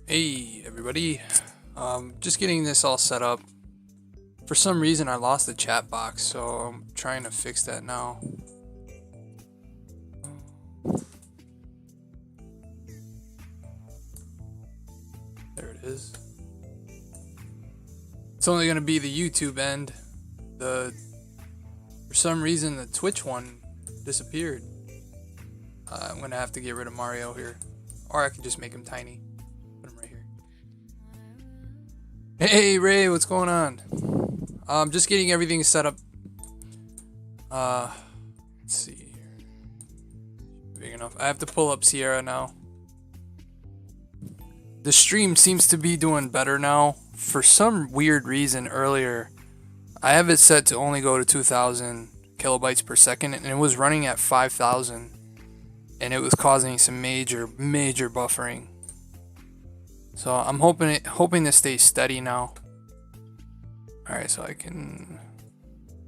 Hey everybody, just getting this all set up. For some reason I lost the chat box, so I'm trying to fix that now. There it is. It's only going to be the YouTube end. For some reason the Twitch one disappeared. I'm going to have to get rid of Mario here, or I can just make him tiny. Put him right here. Hey Ray, what's going on? Just getting everything set up. Let's see here. Big enough. I have to pull up Sierra now. The stream seems to be doing better now. For some weird reason earlier, I have it set to only go to 2,000 kilobytes per second, and it was running at 5,000, and it was causing some major buffering. So I'm hoping to stay steady now. Alright, so I can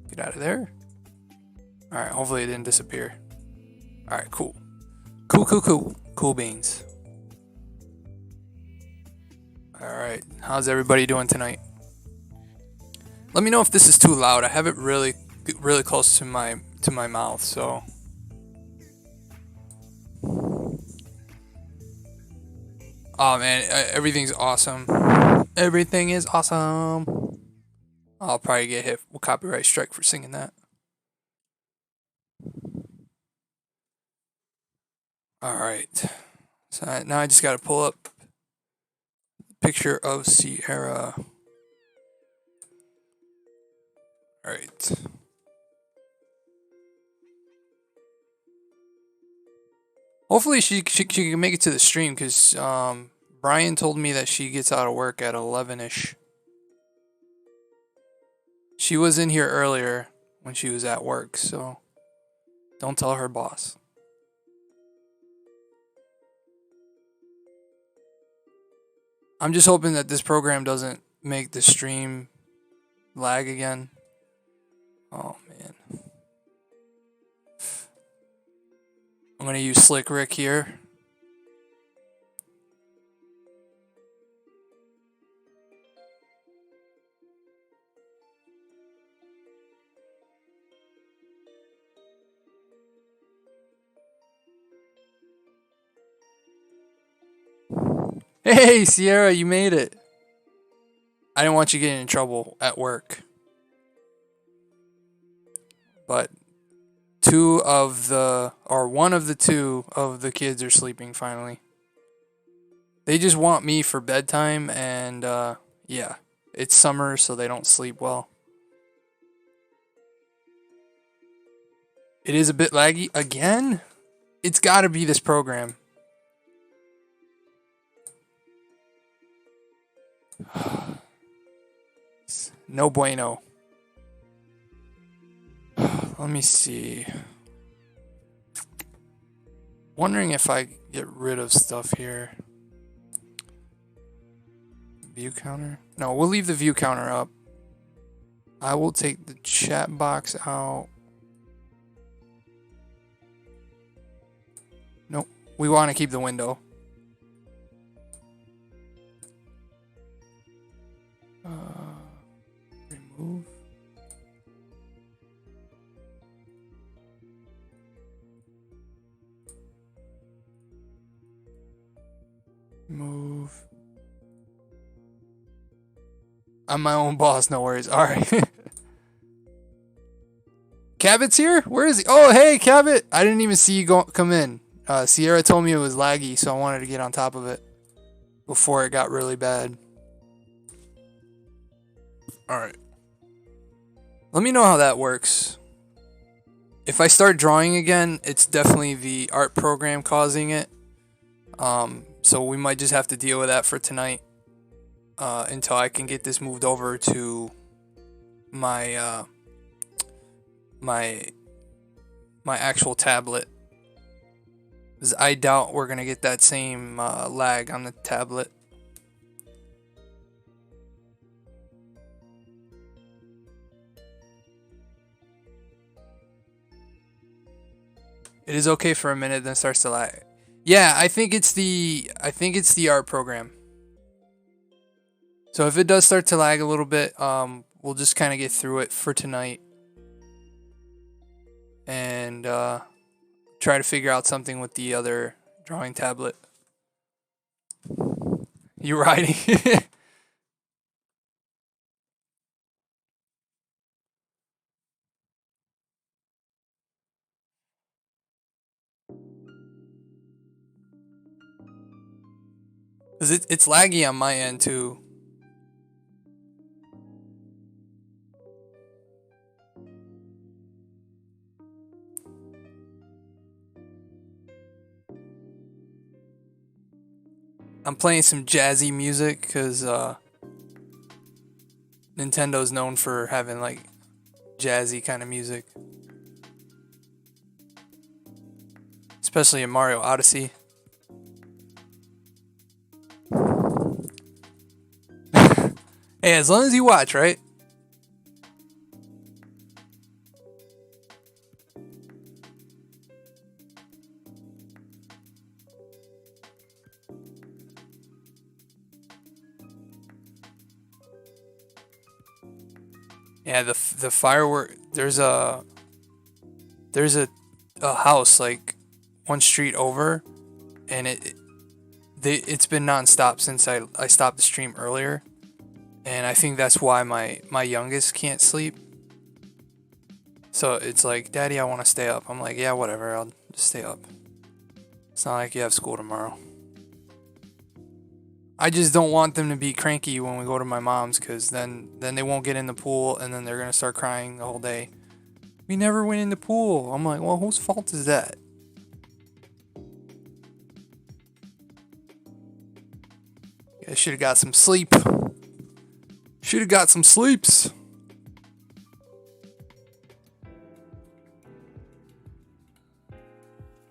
get out of there. Alright, hopefully it didn't disappear. Alright, cool. Cool beans. Alright, how's everybody doing tonight? Let me know if this is too loud. I have it really close to my mouth, so. Oh man, everything's awesome. Everything is awesome. I'll probably get hit with copyright strike for singing that. Alright. So now I just gotta pull up a picture of Sierra. Alright. Hopefully she can make it to the stream, because Brian told me that she gets out of work at 11ish. She was in here earlier when she was at work, so don't tell her boss. I'm just hoping that this program doesn't make the stream lag again. Oh man. I'm gonna use Slick Rick here. Hey Sierra, you made it. I didn't want you getting in trouble at work. But one of the two of the kids are sleeping finally. They just want me for bedtime, and yeah, it's summer, so they don't sleep well. It is a bit laggy again. It's got to be this program. No bueno. Let me see. Wondering if I get rid of stuff here. View counter? No, we'll leave the view counter up. I will take the chat box out. Nope. We want to keep the window. Remove. Move. I'm my own boss, no worries. Alright. Cabot's here? Where is he? Oh, hey, Cabot! I didn't even see you come in. Sierra told me it was laggy, so I wanted to get on top of it before it got really bad. Alright. Let me know how that works. If I start drawing again, it's definitely the art program causing it. So we might just have to deal with that for tonight. Until I can get this moved over to my my actual tablet. 'Cause I doubt we're gonna get that same lag on the tablet. It is okay for a minute, then starts to lag. Yeah, I think it's the art program. So if it does start to lag a little bit, we'll just kind of get through it for tonight and try to figure out something with the other drawing tablet. You riding? Cause it's laggy on my end too. I'm playing some jazzy music because Nintendo's known for having like jazzy kind of music, especially in Mario Odyssey. Hey, as long as you watch, right? Yeah, the firework. There's a house like one street over, and it's been nonstop since I stopped the stream earlier, and I think that's why my youngest can't sleep. So it's like, Daddy, I want to stay up. I'm like, yeah, whatever. I'll just stay up. It's not like you have school tomorrow. I just don't want them to be cranky when we go to my mom's, because then they won't get in the pool, and then they're gonna start crying the whole day. We never went in the pool. I'm like, well, whose fault is that? I should have got some sleep. Should have got some sleeps.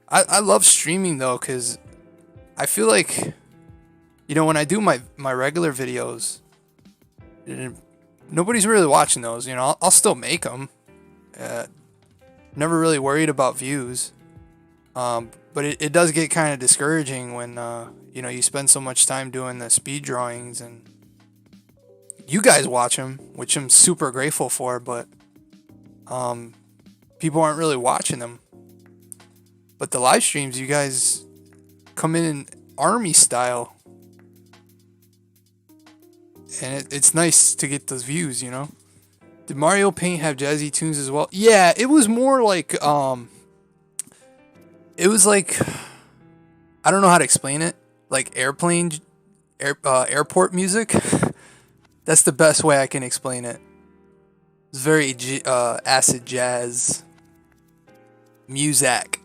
I love streaming though, because I feel like, when I do my regular videos, nobody's really watching those. I'll still make them. Never really worried about views. But it does get kind of discouraging when, you spend so much time doing the speed drawings and you guys watch them, which I'm super grateful for, but people aren't really watching them. But the live streams, you guys come in army style. And it's nice to get those views, Did Mario Paint have jazzy tunes as well? Yeah, it was more like, it was like, I don't know how to explain it. Like airport music. That's the best way I can explain it. It's very acid jazz. Muzak.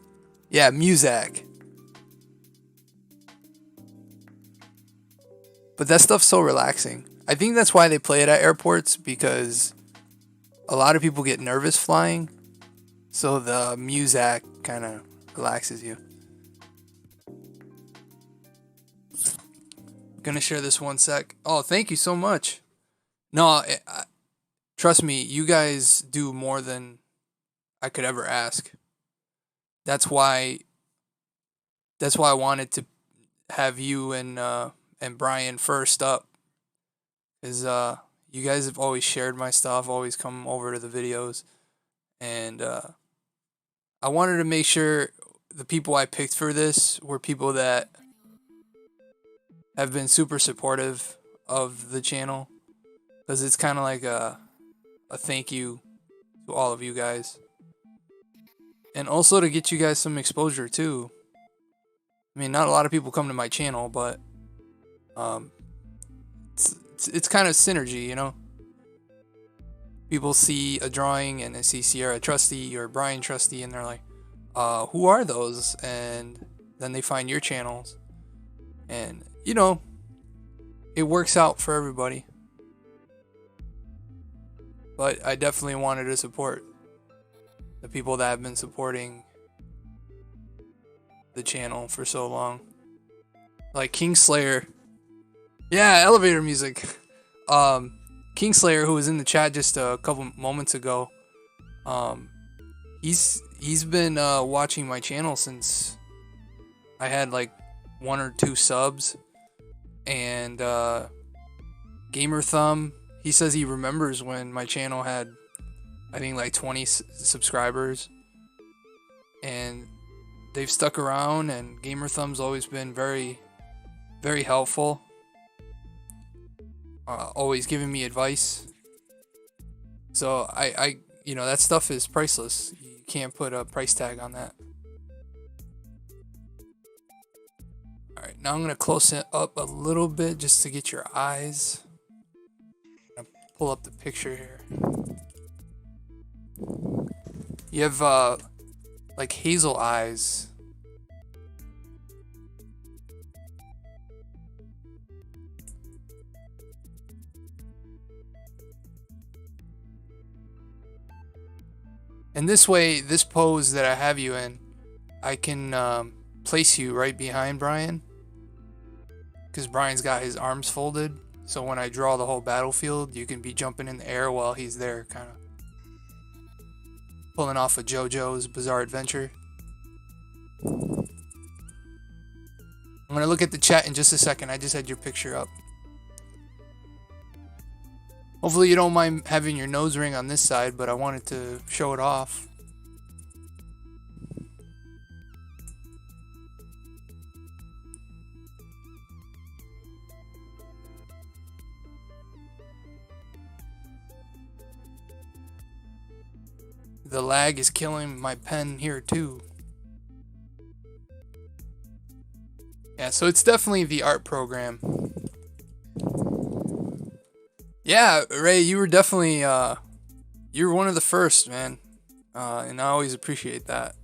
Yeah, Muzak. But that stuff's so relaxing. I think that's why they play it at airports, because a lot of people get nervous flying. So the Muzak kind of relaxes you. Gonna share this 1 sec. Oh, thank you so much. No, trust me, you guys do more than I could ever ask. That's why I wanted to have you and Brian first up, is you guys have always shared my stuff, always come over to the videos, and I wanted to make sure the people I picked for this were people that have been super supportive of the channel, because it's kind of like a thank you to all of you guys, and also to get you guys some exposure too. I mean, not a lot of people come to my channel, but it's kind of synergy, People see a drawing and they see Sierra Trusty or Brian Trusty, and they're like, who are those? And then they find your channels, and it works out for everybody. But I definitely wanted to support the people that have been supporting the channel for so long. Like Kingslayer. Yeah, elevator music. Kingslayer, who was in the chat just a couple moments ago, he's been watching my channel since I had like 1 or 2 subs, and Gamer Thumb, he says he remembers when my channel had, I think, like 20 subscribers, and they've stuck around, and Gamer Thumb's always been very, very helpful, always giving me advice. So you know, that stuff is priceless. You can't put a price tag on that. Alright, now I'm going to close it up a little bit just to get your eyes. I'm gonna pull up the picture here. You have like hazel eyes. And this way, this pose that I have you in, I can place you right behind Brian, because Brian's got his arms folded. So when I draw the whole battlefield, you can be jumping in the air while he's there, kind of pulling off of JoJo's Bizarre Adventure. I'm going to look at the chat in just a second. I just had your picture up. Hopefully you don't mind having your nose ring on this side, but I wanted to show it off. The lag is killing my pen here too. Yeah, so it's definitely the art program. Yeah, Ray, you were definitely, you were one of the first, man. And I always appreciate that.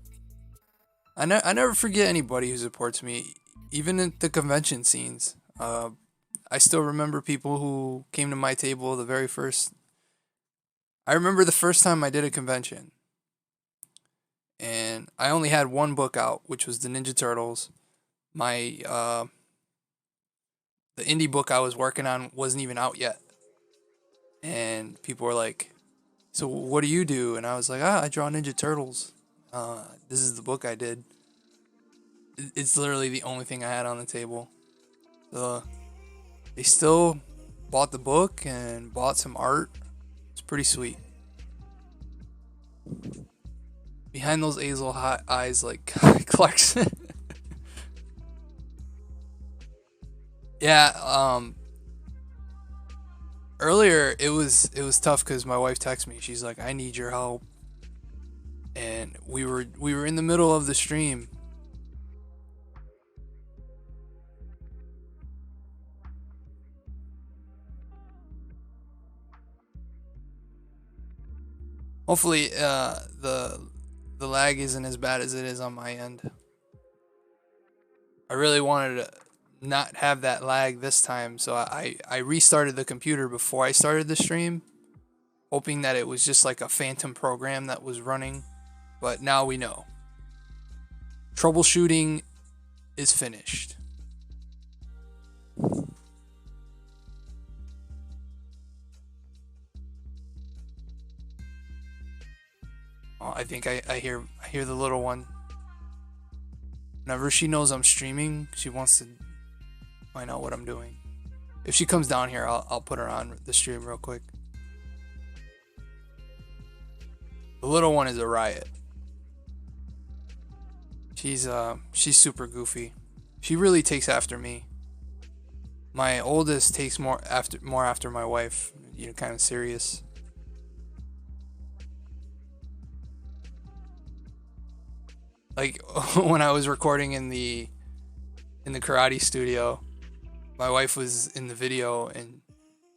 I never forget anybody who supports me, even at the convention scenes. I still remember people who came to my table the very first. I remember the first time I did a convention. And I only had one book out, which was the Ninja Turtles. The indie book I was working on wasn't even out yet. And people were like, so what do you do? And I was like, I draw Ninja Turtles. This is the book I did. It's literally the only thing I had on the table. So they still bought the book and bought some art. It's pretty sweet. Behind those hazel eyes, like Clarkson. Yeah, earlier it was tough because my wife texted me. She's like, I need your help. And we were in the middle of the stream. Hopefully the lag isn't as bad as it is on my end. I really wanted to not have that lag this time, so I restarted the computer before I started the stream, hoping that it was just like a phantom program that was running. But now we know. Troubleshooting is finished. Oh, I think I hear the little one. Whenever she knows I'm streaming, she wants to find out what I'm doing. If she comes down here, I'll put her on the stream real quick. The little one is a riot. She's super goofy. She really takes after me. My oldest takes more after my wife. You know, kind of serious. Like when I was recording in the karate studio, my wife was in the video and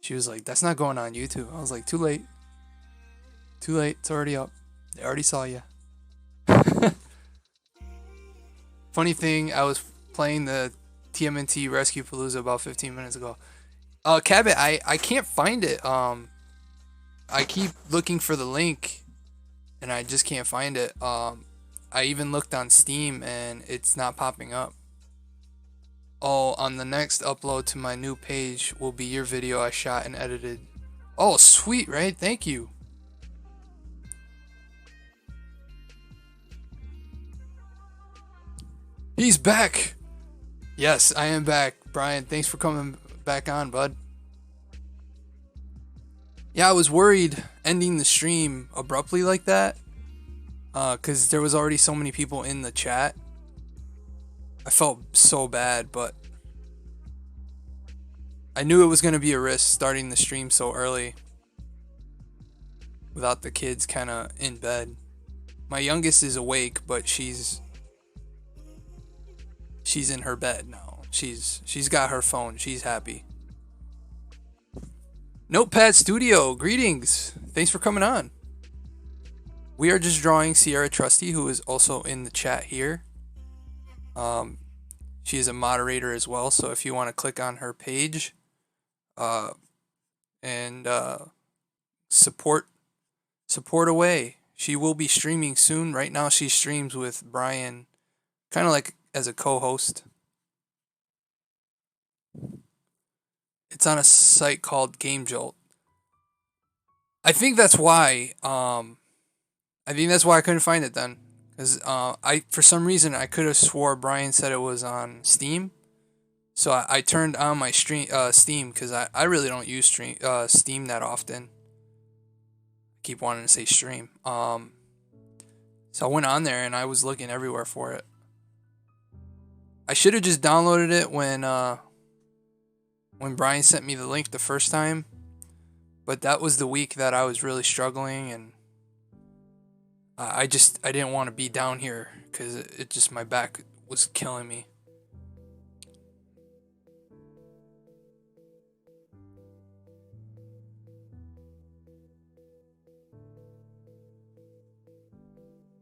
she was like, "That's not going on YouTube." I was like, "Too late. Too late. It's already up. They already saw you." Funny thing, I was playing the TMNT Rescue Palooza about 15 minutes ago. Cabot, I can't find it. I keep looking for the link and I just can't find it. I even looked on Steam and it's not popping up. Oh, on the next upload to my new page will be your video I shot and edited. Oh, sweet, right? Thank you. He's back. Yes, I am back. Brian, thanks for coming back on, bud. Yeah, I was worried ending the stream abruptly like that, because there was already so many people in the chat. I felt so bad, but I knew it was going to be a risk starting the stream so early without the kids kind of in bed. My youngest is awake, but she's in her bed now. She's got her phone. She's happy. Notepad Studio, greetings. Thanks for coming on. We are just drawing Sierra Trusty, who is also in the chat here. She is a moderator as well, so if you want to click on her page and support away. She will be streaming soon. Right now she streams with Brian, kind of like as a co-host. It's on a site called Game Jolt. I think that's why. I couldn't find it then, because for some reason I could have swore Brian said it was on Steam, so I turned on my Steam because I really don't use Steam that often. I keep wanting to say stream. So I went on there and I was looking everywhere for it. I should have just downloaded it when Brian sent me the link the first time, but that was the week that I was really struggling, and I didn't want to be down here because it just, my back was killing me.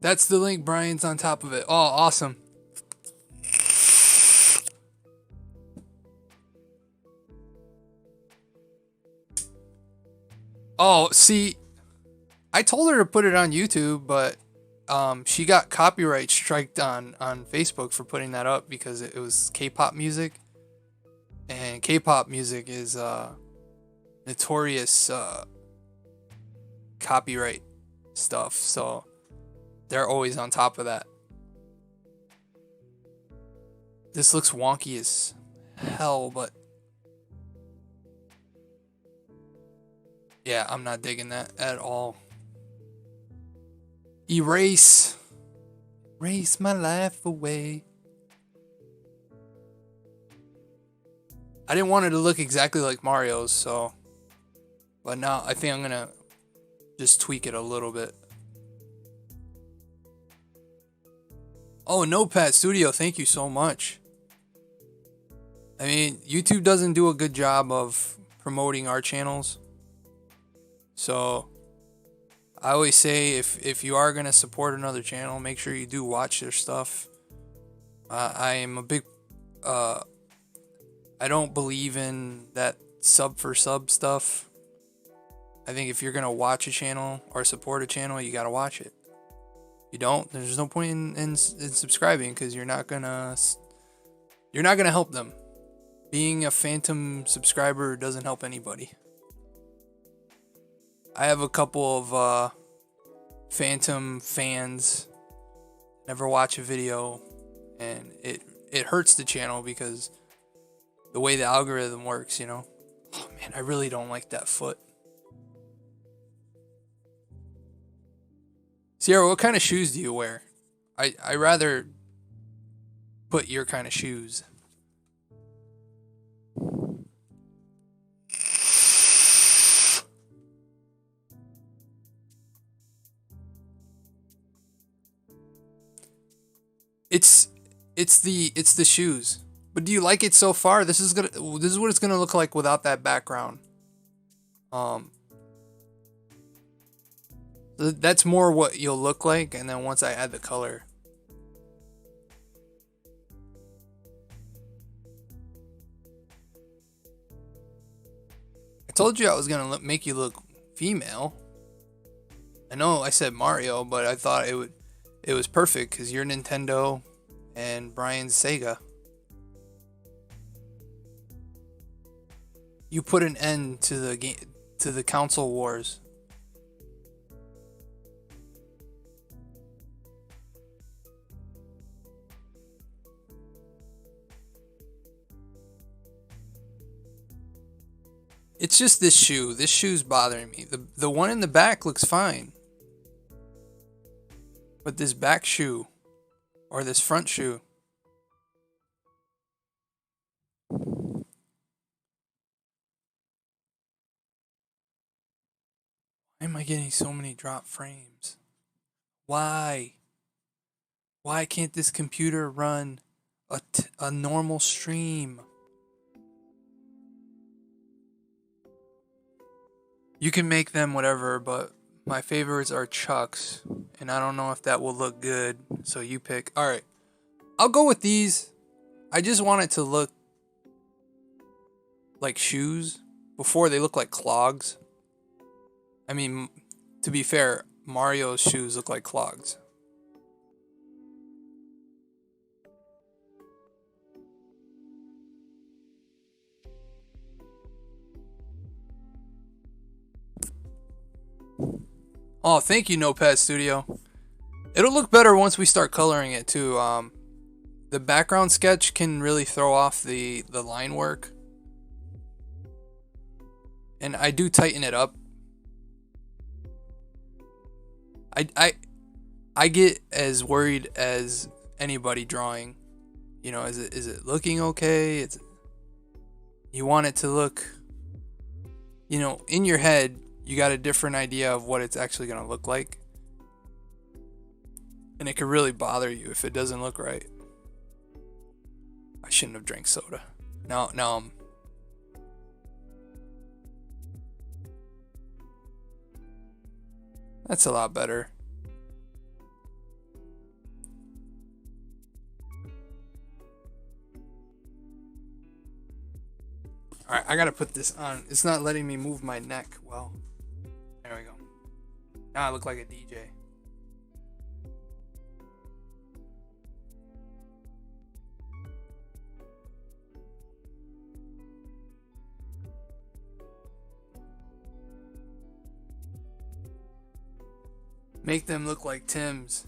That's the link. Brian's on top of it. Oh, awesome. Oh, see, I told her to put it on YouTube, but she got copyright striked on Facebook for putting that up because it was K-pop music, and K-pop music is notorious copyright stuff, so they're always on top of that. This looks wonky as hell, but yeah, I'm not digging that at all. Erase my life away. I didn't want it to look exactly like Mario's, so, but now I think I'm gonna just tweak it a little bit. Oh, Notepad Studio, thank you so much. I mean, YouTube doesn't do a good job of promoting our channels, so I always say if you are going to support another channel, make sure you do watch their stuff. I am a big I don't believe in that sub for sub stuff. I think if you're going to watch a channel or support a channel, you got to watch it. You don't, there's no point in subscribing, because you're not going to help them. Being a phantom subscriber doesn't help anybody. I have a couple of phantom fans, never watch a video, and it hurts the channel because the way the algorithm works, you know. Oh man, I really don't like that foot. Sierra, what kind of shoes do you wear? I rather put your kind of shoes. It's the shoes. But do you like it so far? This is what it's gonna look like without that background. That's more what you'll look like, and then once I add the color. I told you I was gonna make you look female. I know I said Mario, but I thought it was perfect because you're Nintendo and Brian's Sega. You put an end to the console wars. It's just this shoe. This shoe's bothering me. The one in the back looks fine. But this back shoe, or this front shoe. Why am I getting so many drop frames? Why? Why can't this computer run a normal stream? You can make them whatever, but my favorites are Chucks, and I don't know if that will look good, so you pick. Alright, I'll go with these. I just want it to look like shoes. Before, they look like clogs. I mean, to be fair, Mario's shoes look like clogs. Oh, thank you, Notepad Studio. It'll look better once we start coloring it too. The background sketch can really throw off the line work, and I do tighten it up. I get as worried as anybody drawing. You know, is it looking okay? You want it to look, you know, in your head. You got a different idea of what it's actually going to look like. And it could really bother you if it doesn't look right. I shouldn't have drank soda. Now that's a lot better. Alright, I gotta put this on. It's not letting me move my neck well. There we go. Now I look like a DJ. Make them look like Tim's.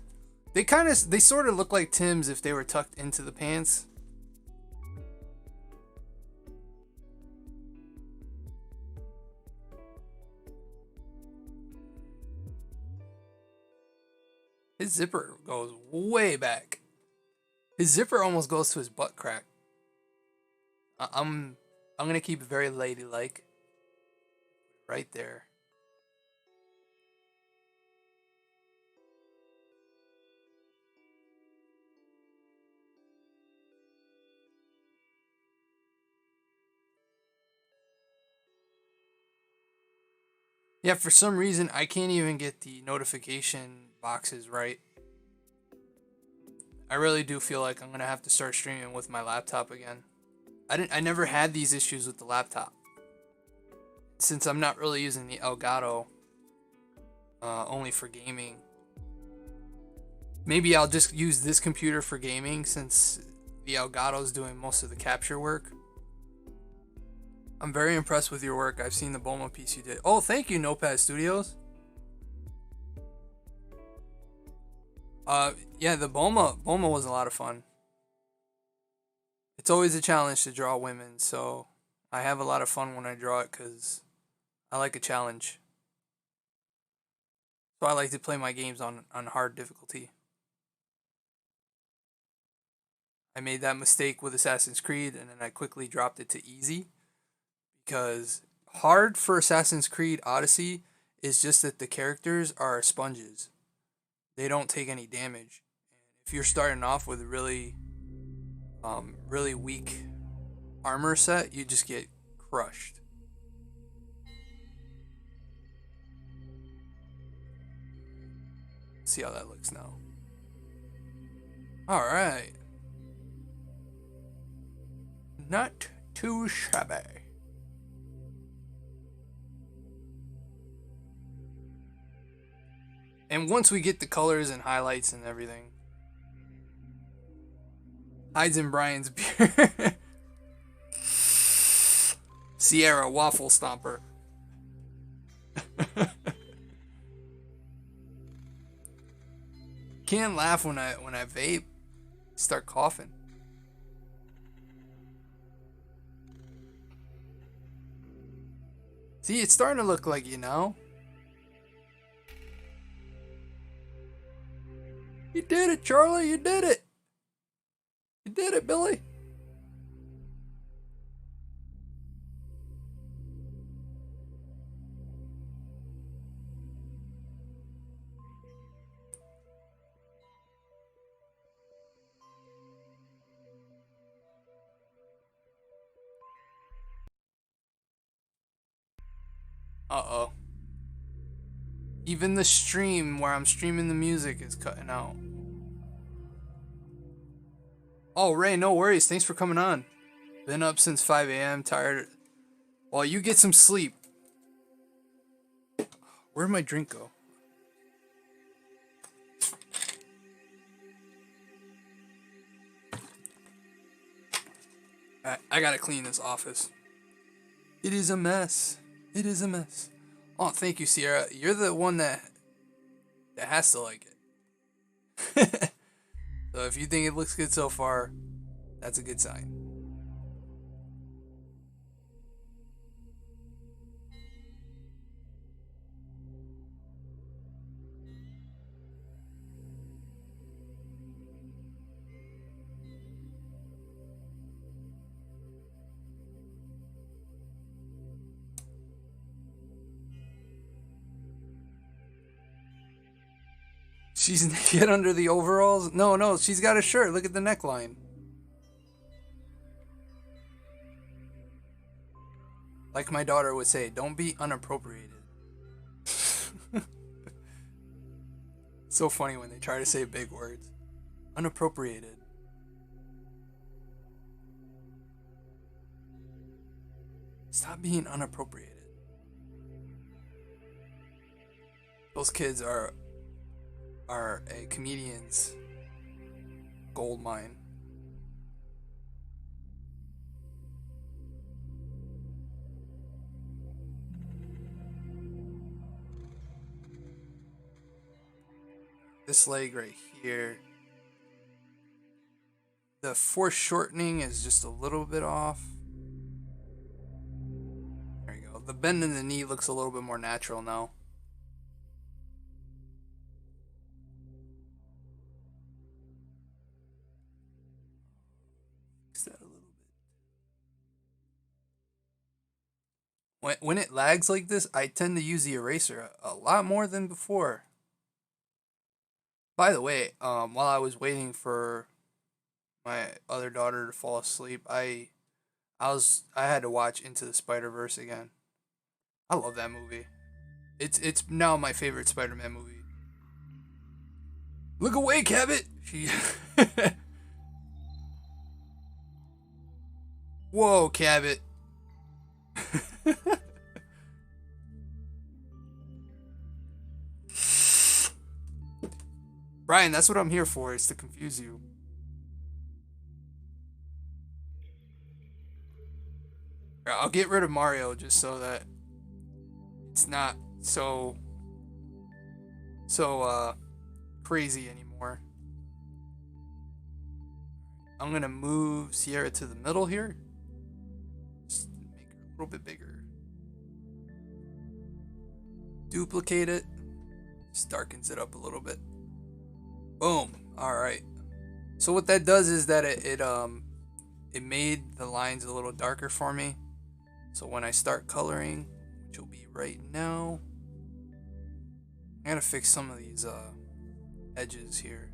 They sort of look like Tim's if they were tucked into the pants. His zipper goes way back. His zipper almost goes to his butt crack. I'm gonna keep it very ladylike. Right there. Yeah, for some reason I can't even get the notification boxes right. I really do feel like I'm gonna have to start streaming with my laptop again. I never had these issues with the laptop. Since I'm not really using the Elgato only for gaming. Maybe I'll just use this computer for gaming since the Elgato's doing most of the capture work. I'm very impressed with your work. I've seen the Boma piece you did. Oh, thank you, Notepad Studios. Yeah, the Boma was a lot of fun. It's always a challenge to draw women, so I have a lot of fun when I draw it because I like a challenge. So I like to play my games on hard difficulty. I made that mistake with Assassin's Creed and then I quickly dropped it to easy. Because hard for Assassin's Creed Odyssey is just that the characters are sponges. They don't take any damage. And if you're starting off with a really weak armor set, you just get crushed. See how that looks now. Alright. Not too shabby. And once we get the colors and highlights and everything, hides in Brian's beer. Sierra Waffle Stomper. Can't laugh when I vape. Start coughing. See, it's starting to look like you now. You did it, Charlie. You did it. You did it, Billy. Uh-oh. Even the stream where I'm streaming the music is cutting out. Oh, Ray, no worries. Thanks for coming on. Been up since 5 a.m. Tired. Well, you get some sleep. Where'd my drink go? I gotta clean this office. It is a mess. It is a mess. Oh, thank you, Sierra. You're the one that has to like it. So if you think it looks good so far, that's a good sign. She's naked under the overalls? No, no, she's got a shirt. Look at the neckline. Like my daughter would say, don't be unappropriated. So funny when they try to say big words. Unappropriated. Stop being unappropriated. Those kids are a comedian's gold mine. This leg right here, the foreshortening is just a little bit off. There you go. The bend in the knee looks a little bit more natural now. Fix that a little bit. When it lags like this, I tend to use the eraser a lot more than before. By the way, while I was waiting for my other daughter to fall asleep, I had to watch Into the Spider-Verse again. I love that movie. It's now my favorite Spider-Man movie. Look away, Cabot. She Whoa, Cabot. Brian, that's what I'm here for, is to confuse you. I'll get rid of Mario just so that it's not so crazy anymore. I'm gonna move Sierra to the middle here. Just make her a little bit bigger. Duplicate it. Just darkens it up a little bit. Boom. Alright. So what that does is that it made the lines a little darker for me. So when I start coloring, which will be right now, I gotta fix some of these edges here.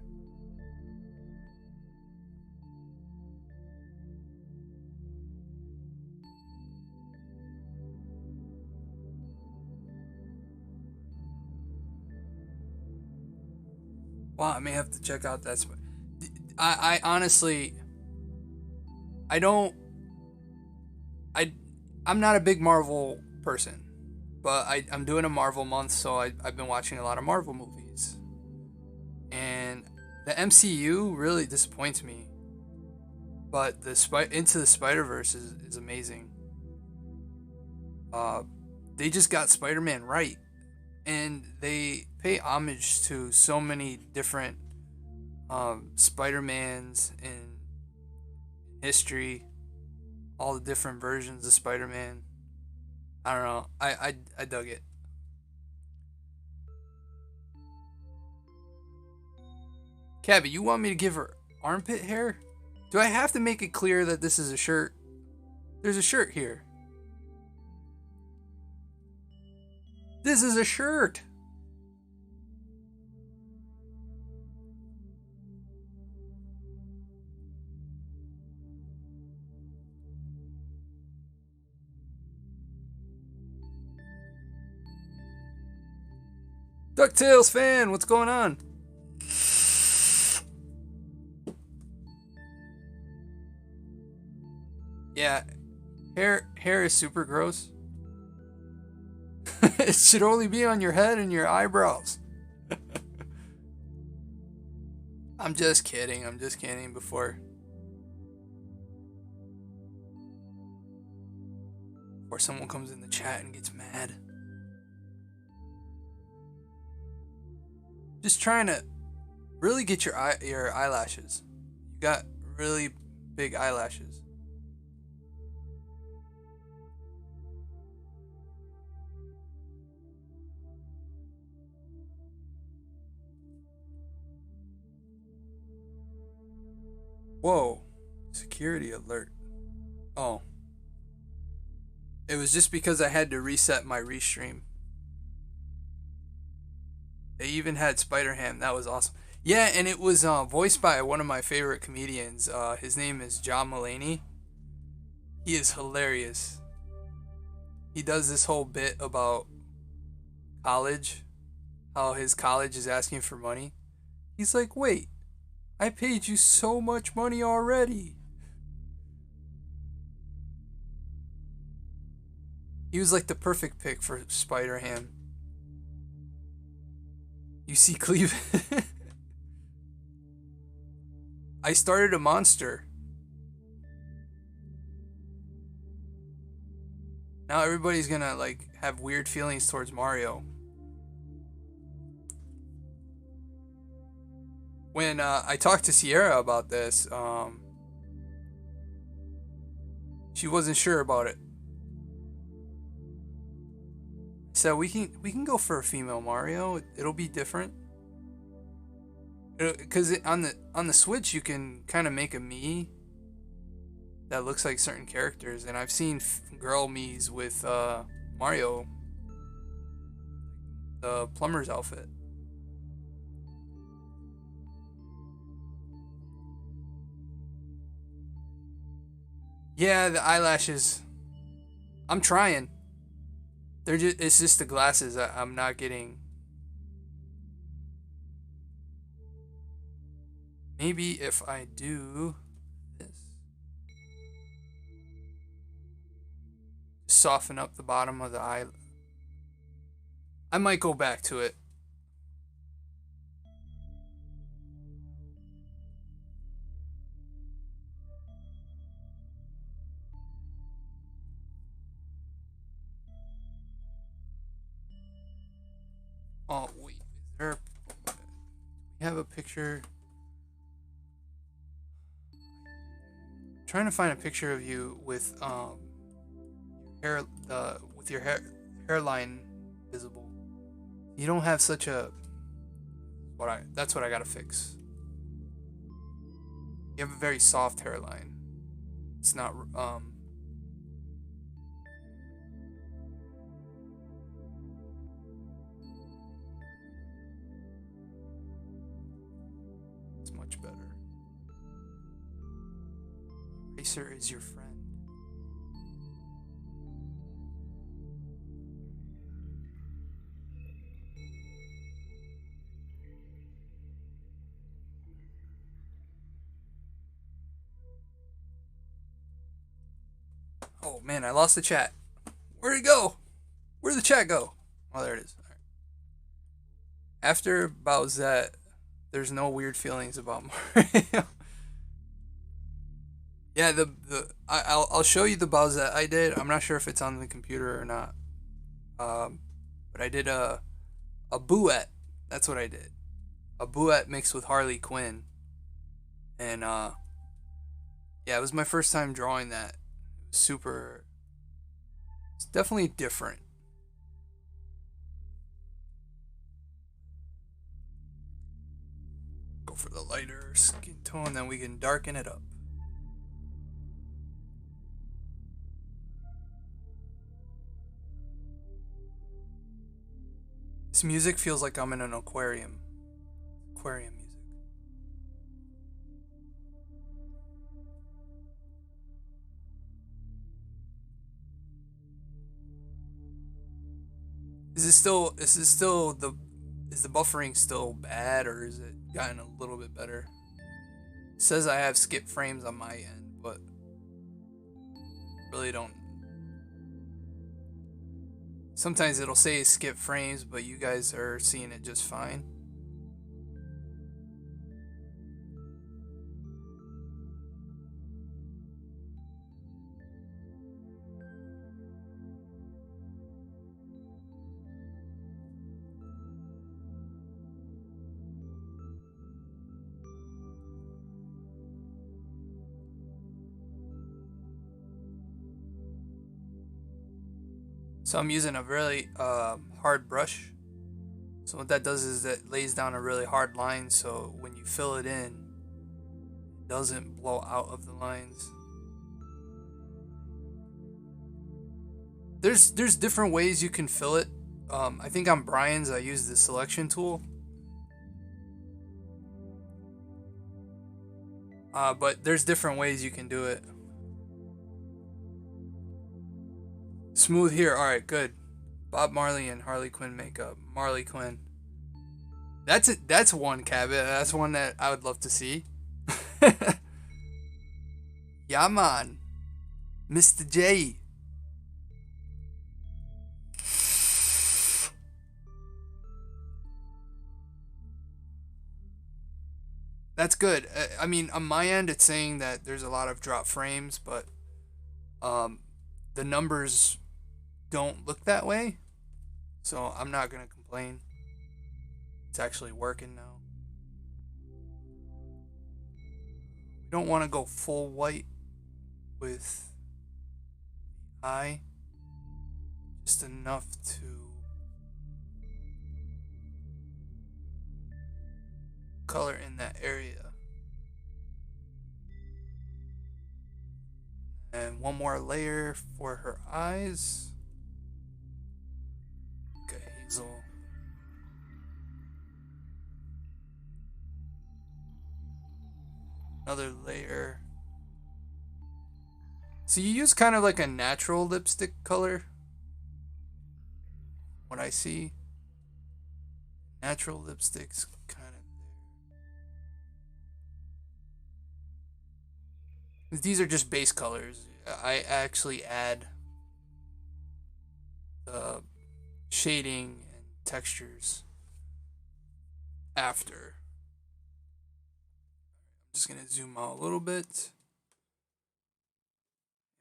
Wow, I may have to check out that. I honestly, I don't. I'm not a big Marvel person, but I'm doing a Marvel month, so I've been watching a lot of Marvel movies. And the MCU really disappoints me. But Into the Spider-Verse is amazing. They just got Spider-Man right. And they pay homage to so many different Spider-Mans in history, all the different versions of Spider-Man. I don't know. I dug it. Cabby, you want me to give her armpit hair? Do I have to make it clear that this is a shirt? There's a shirt here. This is a shirt. DuckTales fan, what's going on? Yeah, hair is super gross. It should only be on your head and your eyebrows. I'm just kidding. I'm just kidding before someone comes in the chat and gets mad. Just trying to really get your eyelashes. You got really big eyelashes. Whoa. Security alert. Oh. It was just because I had to reset my restream. They even had Spider-Ham. That was awesome. Yeah, and it was voiced by one of my favorite comedians. His name is John Mulaney. He is hilarious. He does this whole bit about college, how his college is asking for money. He's like, wait, I paid you so much money already. He was like the perfect pick for Spider-Ham. You see Cleveland? I started a monster. Now everybody's gonna like have weird feelings towards Mario. When I talked to Sierra about this, she wasn't sure about it. So we can go for a female Mario. It'll be different. Because on the Switch you can kind of make a Mii that looks like certain characters, and I've seen girl Mii's with Mario, the plumber's outfit. Yeah, the eyelashes. I'm trying. It's just the glasses I'm not getting. Maybe if I do this. Soften up the bottom of the eye. I might go back to it. Oh, wait. Is there... We have a picture... I'm trying to find a picture of you with hair with your hairline visible. You don't have such a that's what I gotta fix. You have a very soft hairline. It's not it's much better. Racer is your friend. Oh man, I lost the chat. Where'd it go? Where'd the chat go? Oh, there it is. All right. After Bowsette, there's no weird feelings about Mario. Yeah, I'll show you the Bowsette I did. I'm not sure if it's on the computer or not. But I did a Bouette. That's what I did. A Bouette mixed with Harley Quinn. And yeah, it was my first time drawing that. It was super It's definitely different. Go for the lighter skin tone, then we can darken it up. This music feels like I'm in an aquarium. Aquarium music. Is the buffering still bad, or is it gotten a little bit better? It says I have skip frames on my end, but really don't. Sometimes it'll say skip frames, but you guys are seeing it just fine. So I'm using a really hard brush. So what that does is that lays down a really hard line, so when you fill it in, it doesn't blow out of the lines. There's different ways you can fill it. I think on Brian's I use the selection tool. But there's different ways you can do it. Smooth here. All right, good. Bob Marley and Harley Quinn makeup. Marley Quinn. That's it. That's one caveat. That's one that I would love to see. Yeah, man. Mr. J. That's good. I mean, on my end, it's saying that there's a lot of drop frames, but the numbers don't look that way, so I'm not gonna complain. It's actually working now. We don't want to go full white with the eye, just enough to color in that area. And one more layer for her eyes. Okay, Hazel. Another layer. So you use kind of like a natural lipstick color. What I see. Natural lipsticks kind of there. These are just base colors. I actually add the shading and textures after. I'm just going to zoom out a little bit.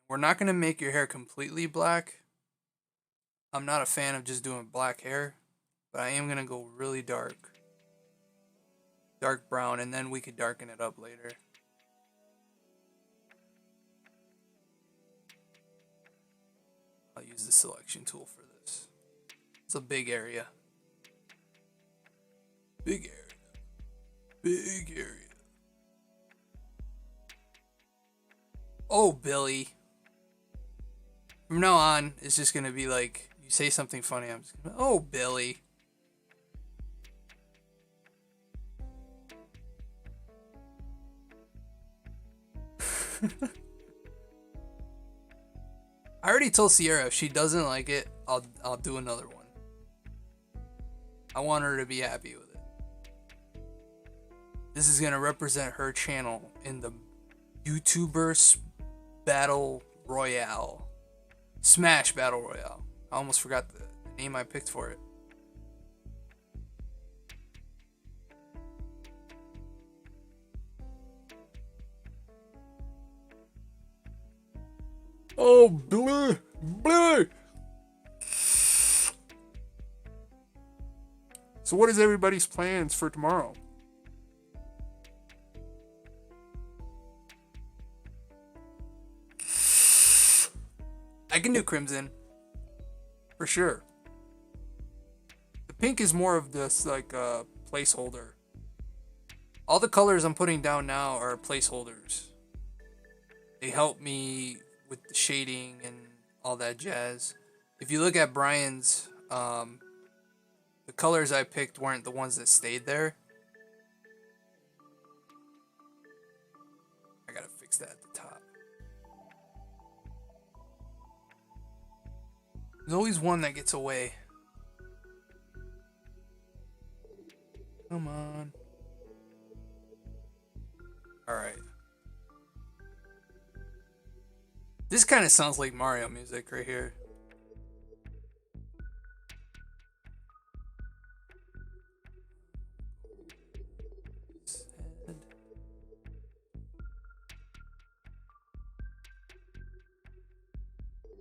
We're not going to make your hair completely black. I'm not a fan of just doing black hair, but I am going to go really dark. Dark brown, and then we could darken it up later. I'll use the selection tool for this. It's a big area. Big area. Big area. Oh, Billy. From now on, it's just going to be like, you say something funny, I'm just going to, oh, Billy. I already told Sierra if she doesn't like it, I'll do another one. I want her to be happy with it. This is going to represent her channel in the YouTuber Battle Royale. Smash Battle Royale. I almost forgot the name I picked for it. Oh, blue, blue. So what is everybody's plans for tomorrow? I can do Crimson. for sure. The pink is more of this like placeholder. All the colors I'm putting down now are placeholders. They help me with the shading and all that jazz. If you look at Brian's, the colors I picked weren't the ones that stayed there. I gotta fix that at the top. There's always one that gets away. Come on. Alright. This kind of sounds like Mario music right here.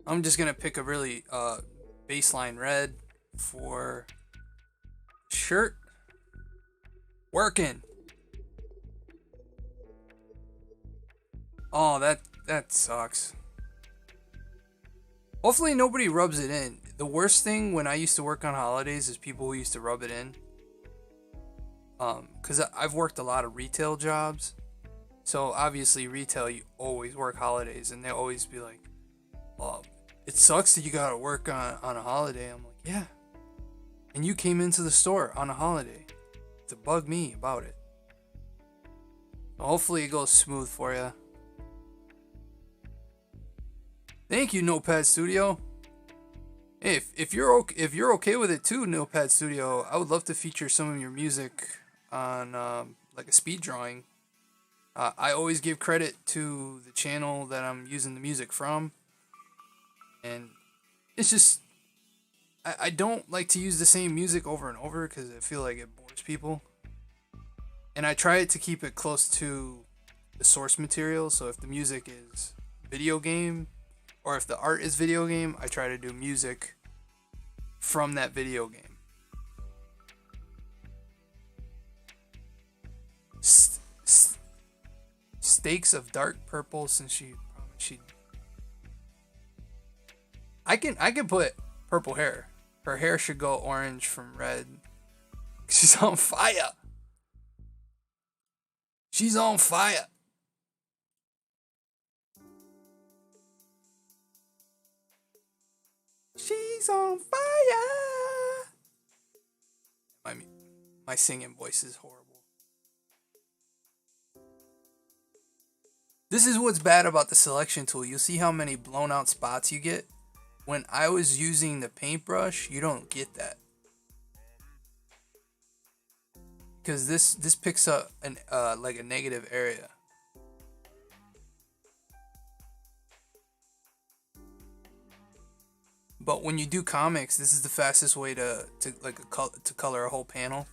I'm just gonna pick a really baseline red for shirt. Working. Oh, that sucks. Hopefully nobody rubs it in. The worst thing when I used to work on holidays is people who used to rub it in. Cause I've worked a lot of retail jobs. So obviously retail, you always work holidays, and they always be like, "Oh, it sucks that you gotta work on a holiday." I'm like, yeah. And you came into the store on a holiday to bug me about it. So hopefully it goes smooth for you. Thank you, Notepad Studio. Hey, if you're okay with it too, Notepad Studio, I would love to feature some of your music on like a speed drawing. I always give credit to the channel that I'm using the music from, and it's just I don't like to use the same music over and over because I feel like it bores people, and I try to keep it close to the source material. So if the music is video game, or if the art is video game, I try to do music from that video game. Stakes of dark purple, since she promised she'd. I can put purple hair. Her hair should go orange from red. She's on fire. She's on fire. She's on fire. My singing voice is horrible. This is what's bad about the selection tool. You'll see how many blown out spots you get. When I was using the paintbrush, you don't get that. Because this picks up an like a negative area. But when you do comics, this is the fastest way to color a whole panel.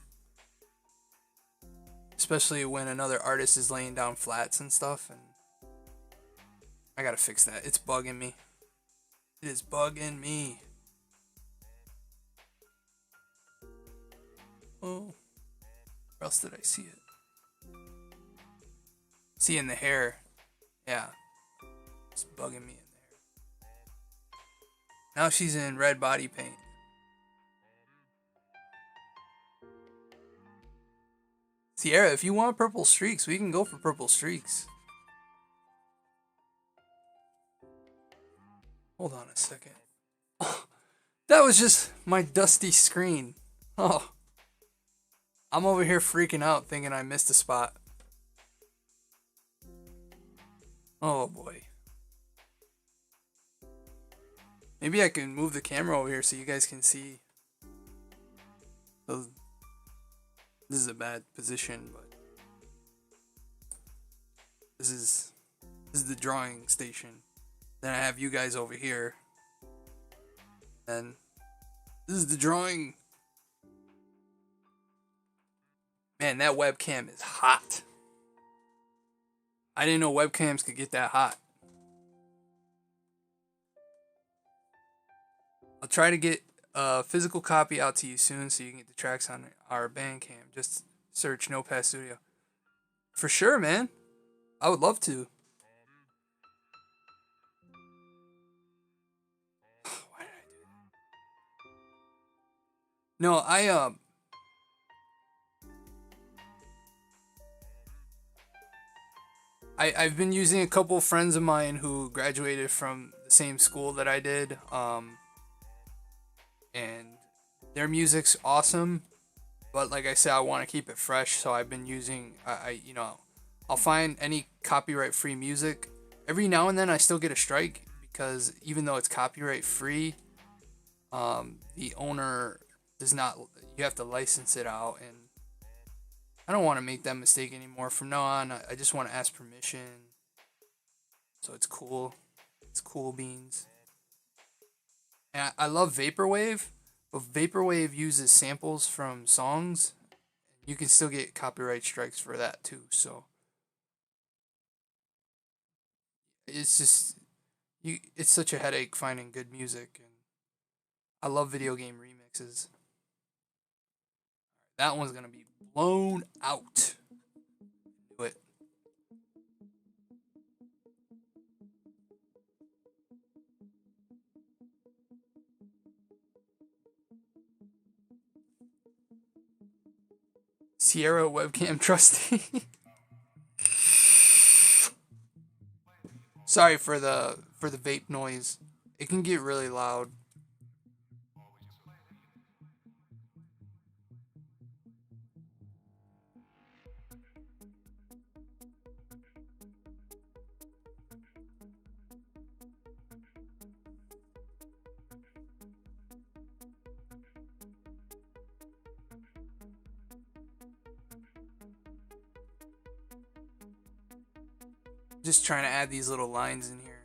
Especially when another artist is laying down flats and stuff, and I gotta fix that. It's bugging me. It is bugging me. Oh, where else did I see it? See in the hair. Yeah, it's bugging me in there. Now she's in red body paint. Sierra, if you want purple streaks, we can go for purple streaks. Hold on a second. Oh, that was just my dusty screen. Oh, I'm over here freaking out thinking I missed a spot. Oh boy. Maybe I can move the camera over here so you guys can see. This is a bad position, but this is the drawing station. Then I have you guys over here. And this is the drawing. Man, that webcam is hot. I didn't know webcams could get that hot. I'll try to get a physical copy out to you soon so you can get the tracks on our Bandcamp. Just search Notepad Studio. For sure, man. I would love to. Why did I do that? No, I've been using a couple friends of mine who graduated from the same school that I did, and their music's awesome. But like I said, I want to keep it fresh, so I've been using I'll find any copyright free music. Every now and then I still get a strike because even though it's copyright free, the owner does not. You have to license it out, and I don't want to make that mistake anymore. From now on, I just want to ask permission, so it's cool. It's cool beans. And I love vaporwave, but vaporwave uses samples from songs. You can still get copyright strikes for that too. So it's just you. It's such a headache finding good music, and I love video game remixes. That one's gonna be blown out. Do it. Sierra webcam trusty. Sorry for the vape noise. It can get really loud. Just trying to add these little lines in here.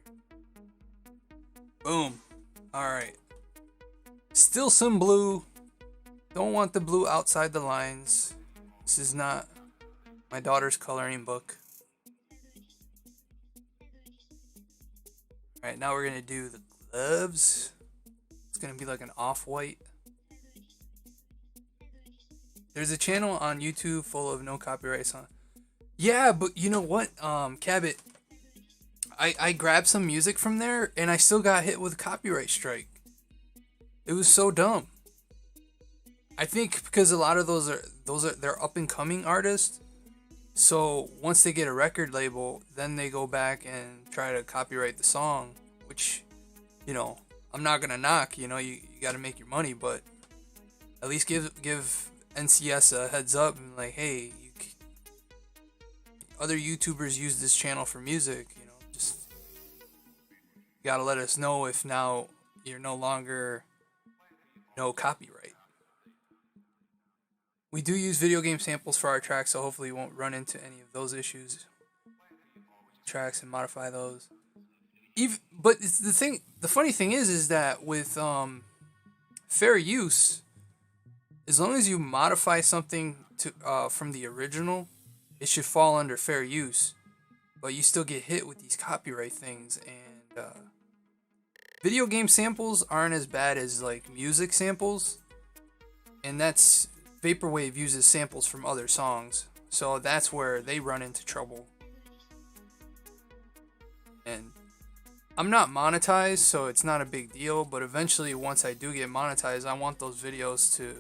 Boom. Alright. Still some blue. Don't want the blue outside the lines. This is not my daughter's coloring book. Alright, now we're gonna do the gloves. It's gonna be like an off-white. There's a channel on YouTube full of no copyright songs. Yeah, but you know what, Cabot, I grabbed some music from there and I still got hit with a copyright strike. It was so dumb. I think because a lot of those are they're up and coming artists. So once they get a record label, then they go back and try to copyright the song, which, you know, I'm not gonna knock. You know, you got to make your money, but at least give NCS a heads up and like, hey, other YouTubers use this channel for music. You know, just you gotta let us know if now you're no longer no copyright. We do use video game samples for our tracks, so hopefully you won't run into any of those issues. Tracks and modify those. But it's the funny thing is that with fair use, as long as you modify something to from the original, it should fall under fair use. But you still get hit with these copyright things, and video game samples aren't as bad as like music samples, and that's Vaporwave uses samples from other songs, so that's where they run into trouble. And I'm not monetized, so it's not a big deal, but eventually once I do get monetized, I want those videos to,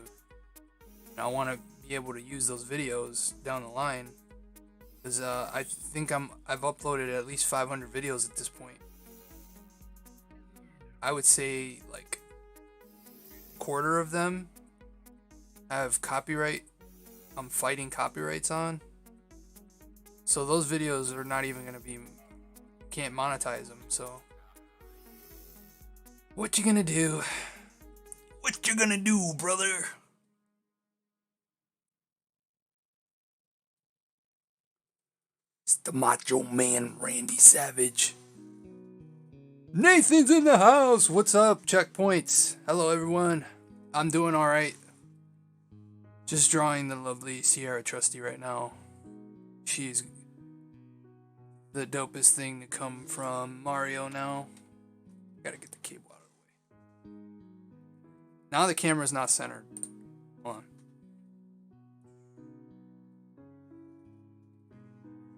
I want to be able to use those videos down the line, because I think I've uploaded at least 500 videos at this point. I would say like a quarter of them have copyright. I'm fighting copyrights on. So those videos are not even gonna be, can't monetize them. So what you gonna do? What you gonna do, brother? It's the Macho Man Randy Savage. Nathan's in the house. What's up, checkpoints? Hello, everyone. I'm doing all right. Just drawing the lovely Sierra Trusty right now. She's the dopest thing to come from Mario now. Gotta get the cable out of the way. Now the camera's not centered. Hold on.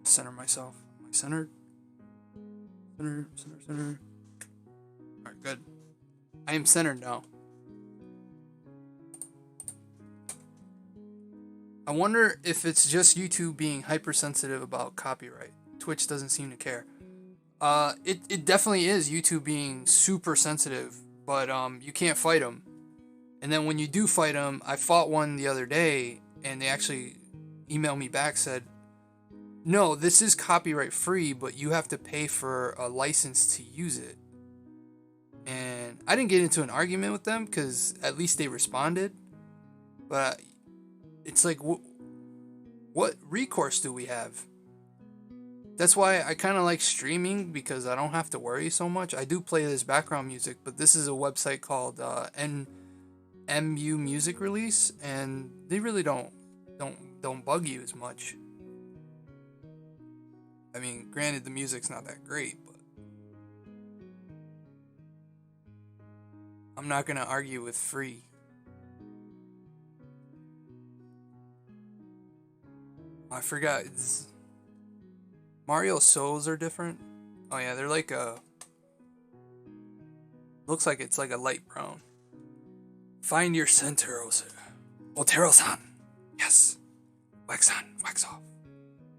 Center myself. Am I centered? Center. Alright, good. I am centered now. I wonder if it's just YouTube being hypersensitive about copyright. Twitch doesn't seem to care. It definitely is YouTube being super sensitive, but you can't fight them. And then when you do fight them, I fought one the other day, and they actually emailed me back, said, no, this is copyright free, but you have to pay for a license to use it. And I didn't get into an argument with them because at least they responded. But it's like, what recourse do we have? That's why I kind of like streaming, because I don't have to worry so much. I do play this background music, but this is a website called MU Music Release, and they really don't bug you as much. I mean, granted, the music's not that great, but I'm not gonna argue with free. I forgot. Mario souls are different. Oh yeah, they're like a. Looks like it's like a light brown. Find your center, Otero-san. Yes. Wax on, wax off.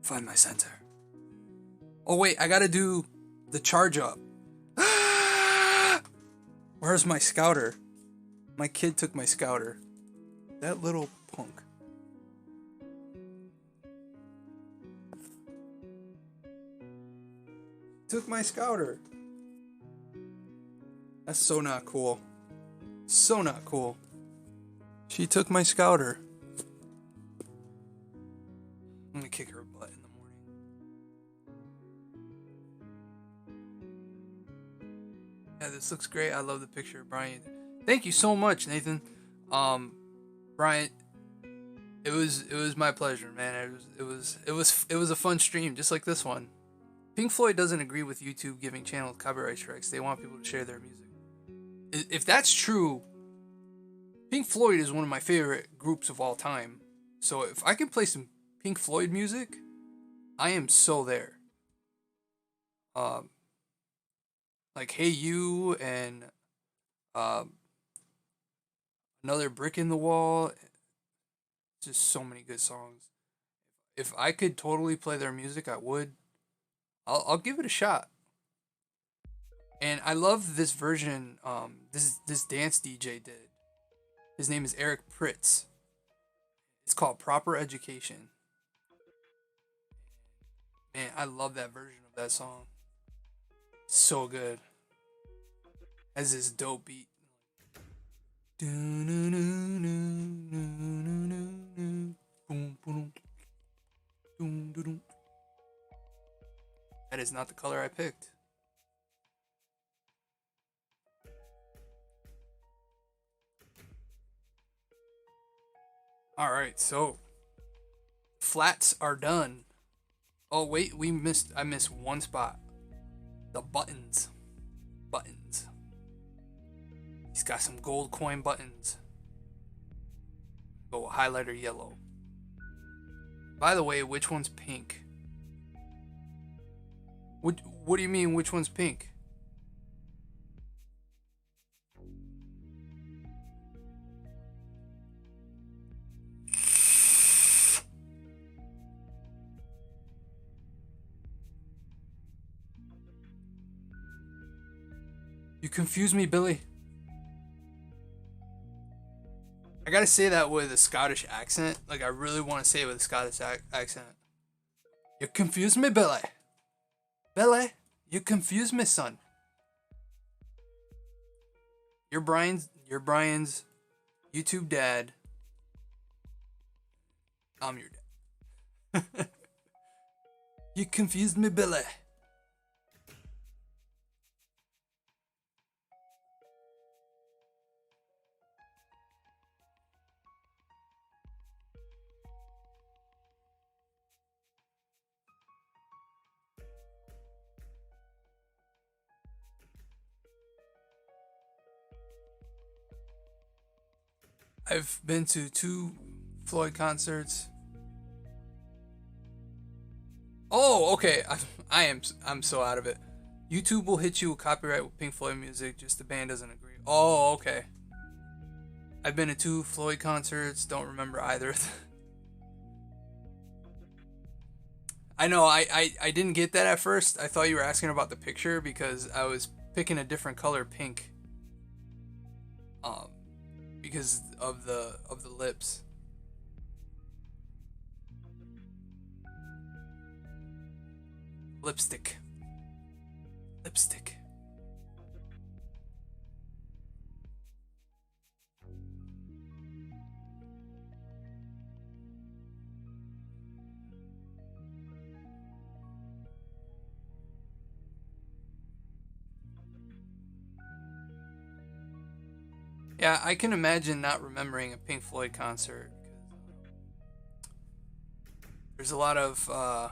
Find my center. Oh wait, I gotta do the charge up. Where's my scouter? My kid took my scouter. That little punk. Took my scouter. That's so not cool. So not cool. She took my scouter. I'm gonna kick her butt in the morning. Yeah, this looks great. I love the picture of Brian. Thank you so much, Nathan. Brian, it was my pleasure, man. It was a fun stream, just like this one. Pink Floyd doesn't agree with YouTube giving channels copyright strikes. They want people to share their music. If that's true, Pink Floyd is one of my favorite groups of all time. So if I can play some Pink Floyd music, I am so there. Like Hey You and Another Brick in the Wall. Just so many good songs. If I could totally play their music, I would. I'll give it a shot. And I love this version this dance DJ did. His name is Eric Pritz. It's called Proper Education. Man, I love that version of that song. So good. Has this dope beat. That is not the color I picked. Alright, so flats are done. Oh wait, I missed one spot. The buttons. Buttons. He's got some gold coin buttons. Go highlighter yellow. By the way, which one's pink? What do you mean, which one's pink? You confuse me, Billy. I gotta say that with a Scottish accent. Like, I really want to say it with a Scottish accent. You confuse me, Billy. Billy, you confuse me, son. You're Brian's YouTube dad. I'm your dad. You confused me, Billy. I've been to 2 Floyd concerts. Oh, okay. I'm so out of it. YouTube will hit you with copyright with Pink Floyd music, just the band doesn't agree. Oh, okay. I've been to 2 Floyd concerts, don't remember either of them. I know I didn't get that at first. I thought you were asking about the picture because I was picking a different color pink. Um, because of the lips. Lipstick. Lipstick. Yeah, I can imagine not remembering a Pink Floyd concert because there's a lot of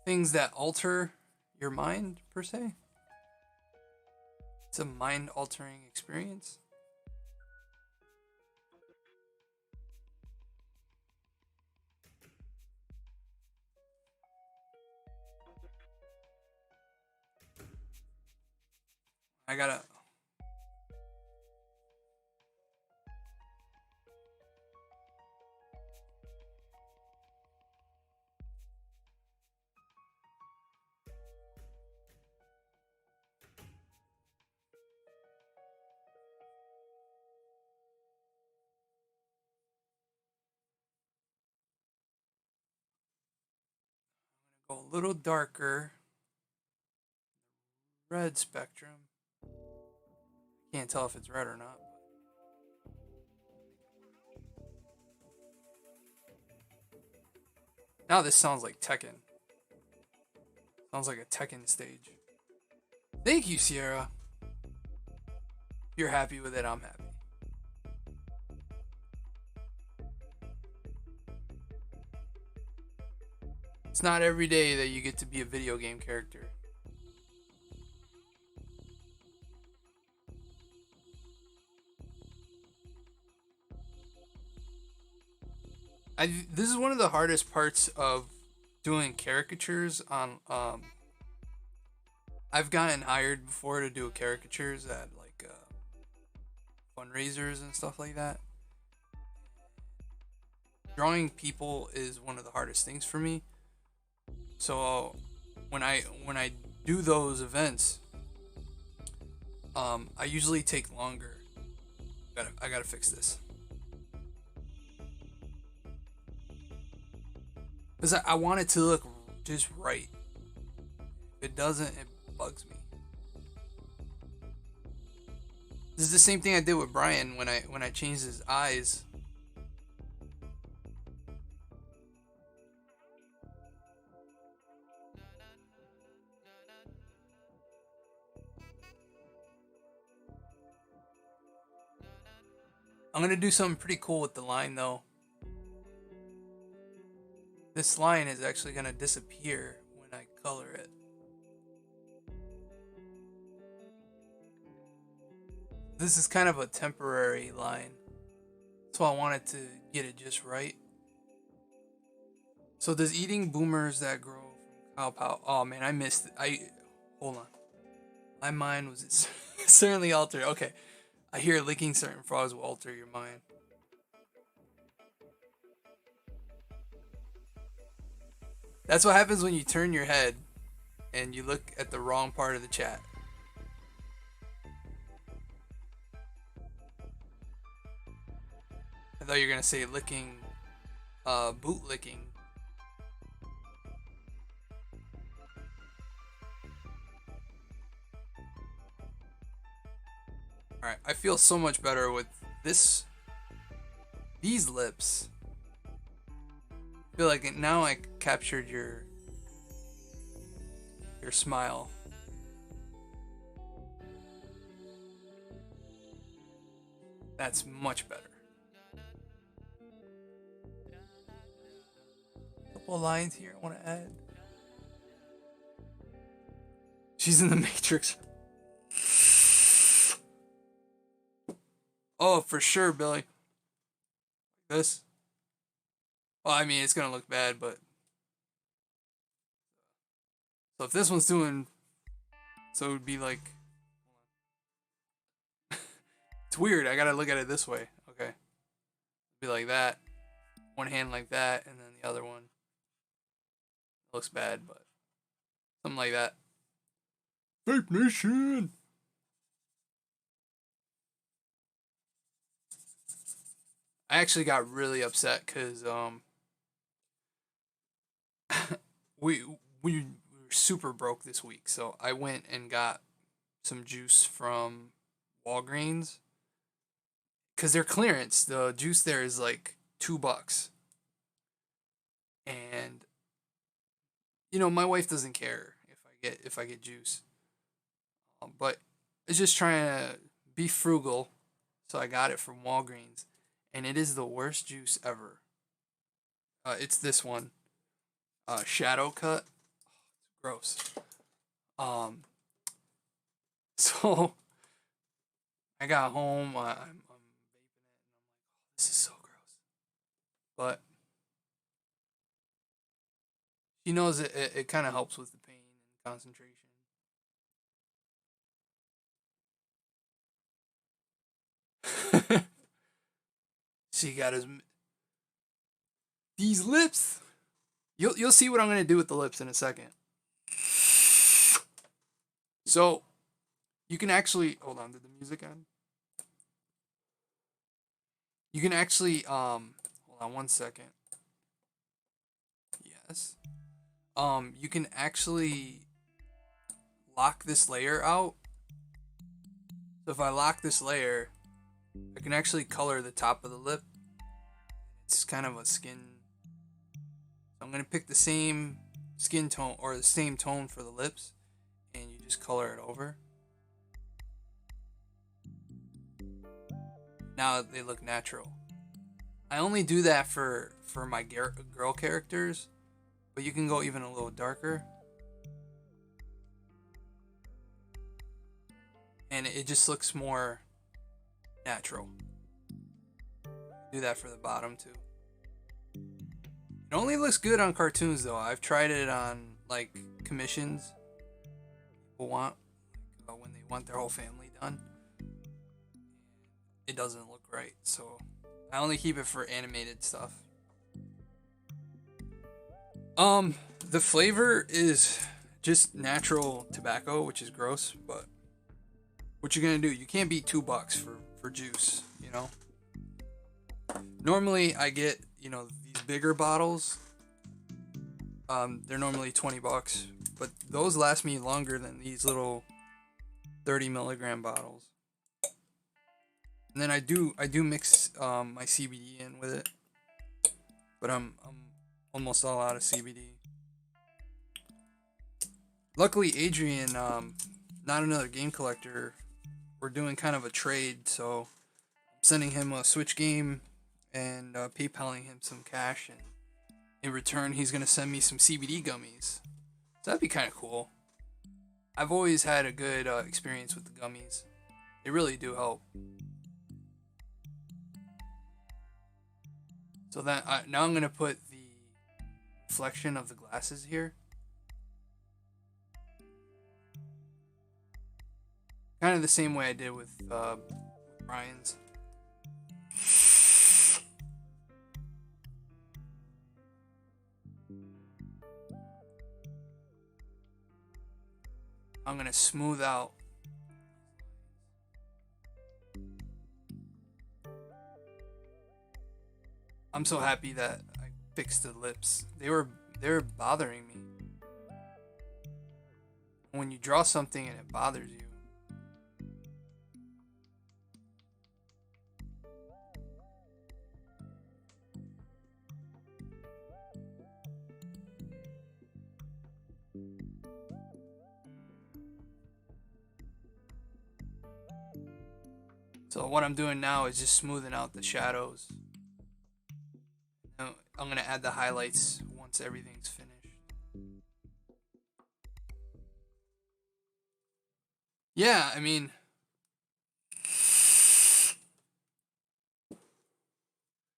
things that alter your mind per se. It's a mind altering experience. I gotta go a little darker. Red spectrum. Can't tell if it's red or not. Now this sounds like Tekken. Sounds like a Tekken stage. Thank you, Sierra. If you're happy with it, I'm happy. It's not every day that you get to be a video game character. This is one of the hardest parts of doing caricatures on I've gotten hired before to do caricatures at like fundraisers and stuff like that. Drawing people is one of the hardest things for me. So when I do those events, I usually take longer. I gotta fix this because I want it to look just right. If it doesn't, it bugs me. This is the same thing I did with Brian when I changed his eyes. I'm gonna do something pretty cool with the line though. This line is actually gonna disappear when I color it. This is kind of a temporary line. So I wanted to get it just right. So does eating boomers that grow from cow pow? Oh man, I missed it. Hold on. My mind was certainly altered. Okay, I hear licking certain frogs will alter your mind. That's what happens when you turn your head and you look at the wrong part of the chat. I thought you were gonna say licking, boot licking. All right, I feel so much better with these lips. I feel like now I captured your smile. That's much better. Couple lines here I want to add. She's in the Matrix. Oh, for sure, Billy. This. Well, I mean, it's gonna look bad, but so if this one's doing, so it would be like, it's weird. I gotta look at it this way. Okay, be like that. One hand like that, and then the other one. looks bad, but something like that. Vape Nation. I actually got really upset because we we were super broke this week, so I went and got some juice from Walgreens because they're clearance. The juice there is like $2, and my wife doesn't care if I get juice, but it's just trying to be frugal, so I got it from Walgreens, and it is the worst juice ever. It's this one, Shadow Cut. Gross. Um, so I got home. I'm vaping it, and I'm like, this is so gross. But she knows it kind of helps with the pain and concentration. She got these lips. You'll see what I'm gonna do with the lips in a second. So you can actually hold on. Did the music end? You can actually hold on one second. Yes. You can actually lock this layer out. So if I lock this layer, I can actually color the top of the lip. It's kind of a skin. I'm gonna pick the same skin tone or the same tone for the lips, and you just color it over. Now they look natural. I only do that for my girl characters, but you can go even a little darker, and it just looks more natural. Do that for the bottom too. It only looks good on cartoons though. I've tried it on like commissions. People want when they want their whole family done. It doesn't look right, so I only keep it for animated stuff. The flavor is just natural tobacco, which is gross, but what you're gonna do? You can't beat $2 for juice, you know. Normally, I get these bigger bottles. They're normally $20, but those last me longer than these little 30 milligram bottles. And then I do mix my CBD in with it, but I'm almost all out of CBD. Luckily, Adrian, not another game collector, we're doing kind of a trade, so I'm sending him a Switch game and PayPaling him some cash, and in return, he's gonna send me some CBD gummies. So that'd be kind of cool. I've always had a good experience with the gummies. They really do help. So now I'm gonna put the reflection of the glasses here. Kind of the same way I did with Ryan's. I'm gonna smooth out. I'm so happy that I fixed the lips. They were bothering me. When you draw something and it bothers you. So what I'm doing now is just smoothing out the shadows. Now, I'm going to add the highlights once everything's finished. Yeah, I mean,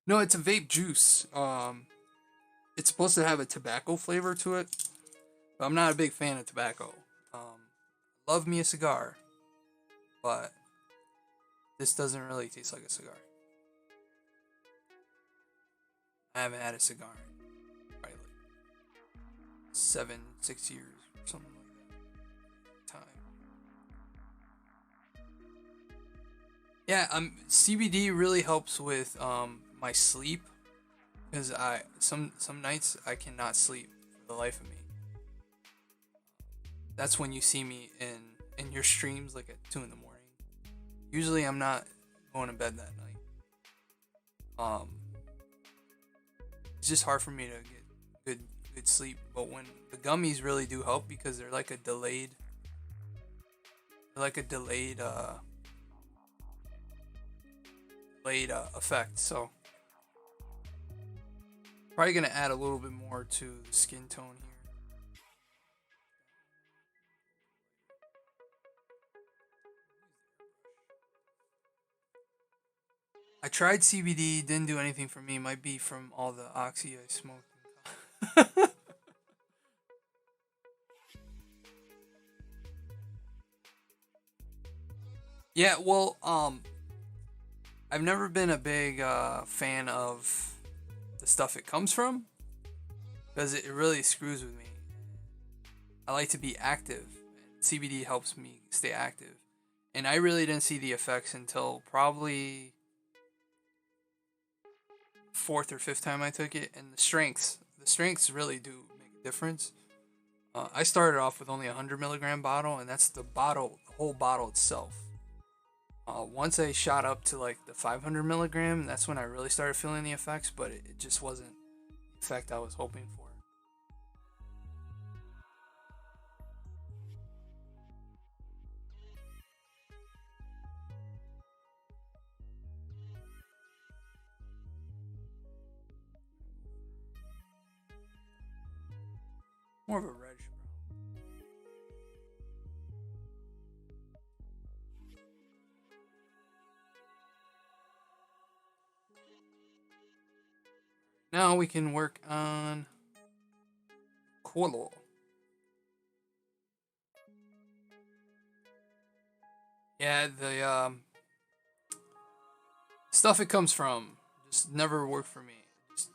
no, it's a vape juice. It's supposed to have a tobacco flavor to it, but I'm not a big fan of tobacco. Love me a cigar, but this doesn't really taste like a cigar. I haven't had a cigar in probably like 6 years, something like that. Time. Yeah, CBD really helps with my sleep because I some nights I cannot sleep for the life of me. That's when you see me in your streams like at 2 in the morning. Usually I'm not going to bed that night. Um, it's just hard for me to get good good sleep. But when the gummies really do help because they're like a delayed effect. So probably gonna add a little bit more to the skin tone here. I tried CBD, didn't do anything for me. Might be from all the oxy I smoked. Yeah, well, I've never been a big fan of the stuff it comes from because it really screws with me. I like to be active. CBD helps me stay active, and I really didn't see the effects until probably fourth or fifth time I took it. And the strengths really do make a difference. I started off with only a 100 milligram bottle, and that's the whole bottle itself. Once I shot up to like the 500 milligram, that's when I really started feeling the effects, but it just wasn't the effect I was hoping for. More of a red. Now we can work on color. Yeah, the stuff it comes from just never worked for me. It just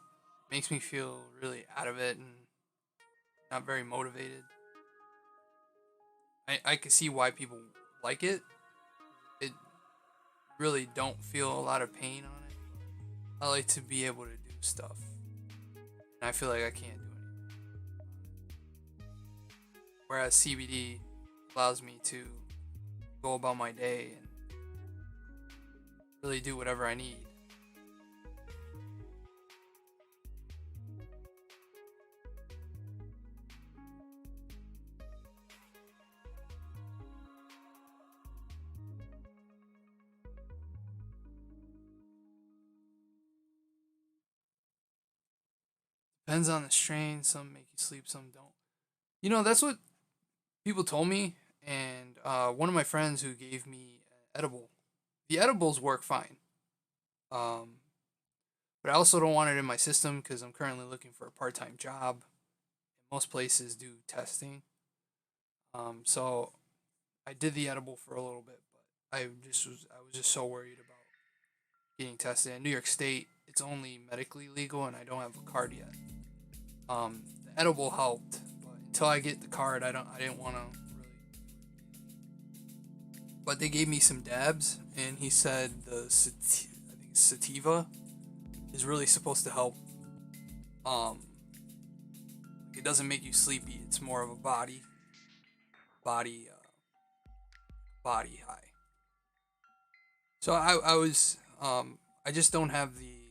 makes me feel really out of it and not very motivated. I can see why people like it. It really don't feel a lot of pain on it. I like to be able to do stuff, and I feel like I can't do anything. Whereas CBD allows me to go about my day and really do whatever I need. Depends on the strain. Some make you sleep, some don't. That's what people told me. And one of my friends who gave me an edible. The edibles work fine. Um, but I also don't want it in my system because I'm currently looking for a part-time job. Most places do testing. So I did the edible for a little bit, but I was just so worried about getting tested. In New York State, it's only medically legal, and I don't have a card yet. The edible helped, but until I get the card, I didn't want to really. But they gave me some dabs, and he said I think sativa is really supposed to help. Um, it doesn't make you sleepy. It's more of a body, body high. So I just don't have the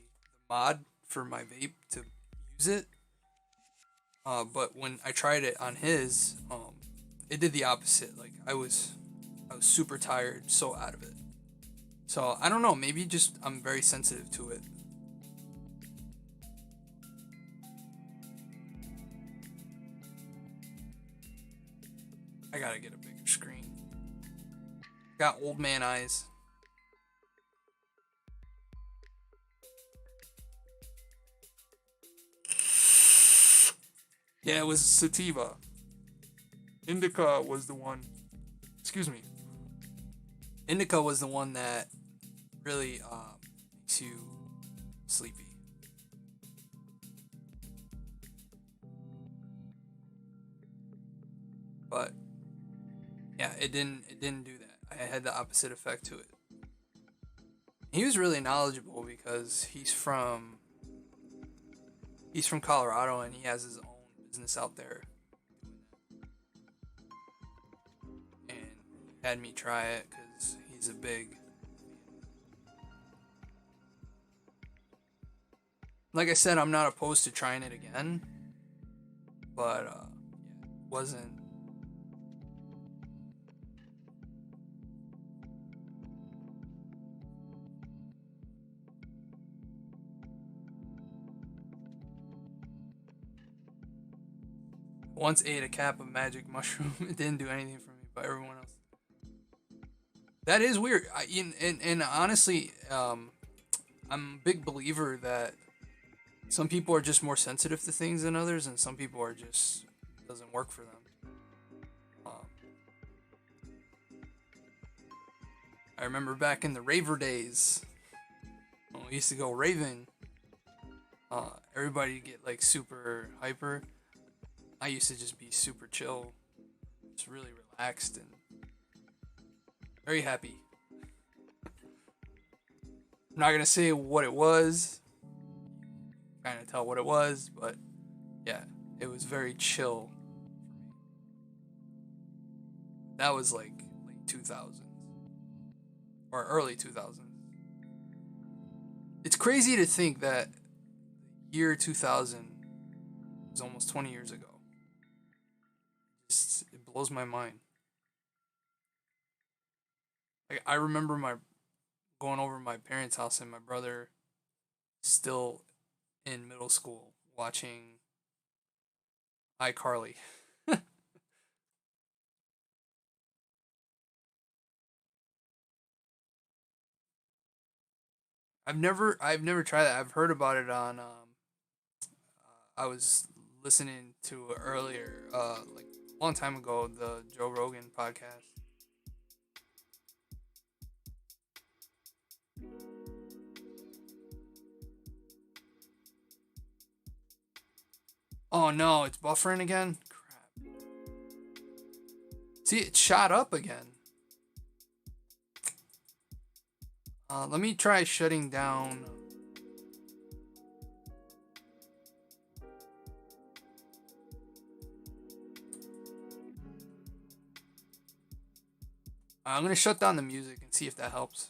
mod for my vape to use it. But when I tried it on his, it did the opposite. Like I was super tired, so out of it. So I don't know. Maybe just I'm very sensitive to it. I gotta get a bigger screen. Got old man eyes. Yeah, it was sativa. Indica was the one. Excuse me. Indica was the one that really makes you sleepy. it didn't do that. I had the opposite effect to it. He was really knowledgeable because he's from Colorado and he has his own business out there, and had me try it because he's a big. Like I said, I'm not opposed to trying it again, but yeah, it wasn't. Once ate a cap of magic mushroom. It didn't do anything for me, but everyone else. That is weird. And honestly, I'm a big believer that some people are just more sensitive to things than others, and some people are just doesn't work for them. Um, I remember back in the raver days, when we used to go raving. Everybody get like super hyper. I used to just be super chill, just really relaxed and very happy. I'm not gonna say what it was. Kind of tell what it was, but yeah, it was very chill. That was like late 2000s or early 2000s. It's crazy to think that year 2000 was almost 20 years ago. It blows my mind. Like I remember my going over to my parents' house and my brother still in middle school watching iCarly. I've never tried that. I've heard about it on I was listening to earlier like a long time ago the Joe Rogan podcast. Oh no, it's buffering again. Crap. See, it shot up again. Let me try shutting down. I'm gonna shut down the music and see if that helps.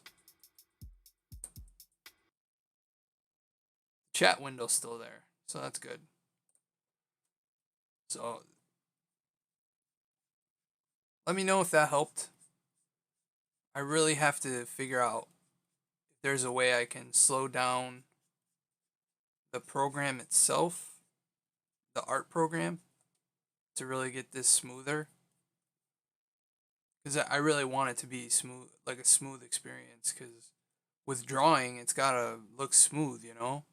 Chat window's still there, so that's good. So let me know if that helped. I really have to figure out if there's a way I can slow down the program itself, the art program, to really get this smoother. Because I really want it to be smooth, like a smooth experience. Because with drawing, it's gotta look smooth, you know?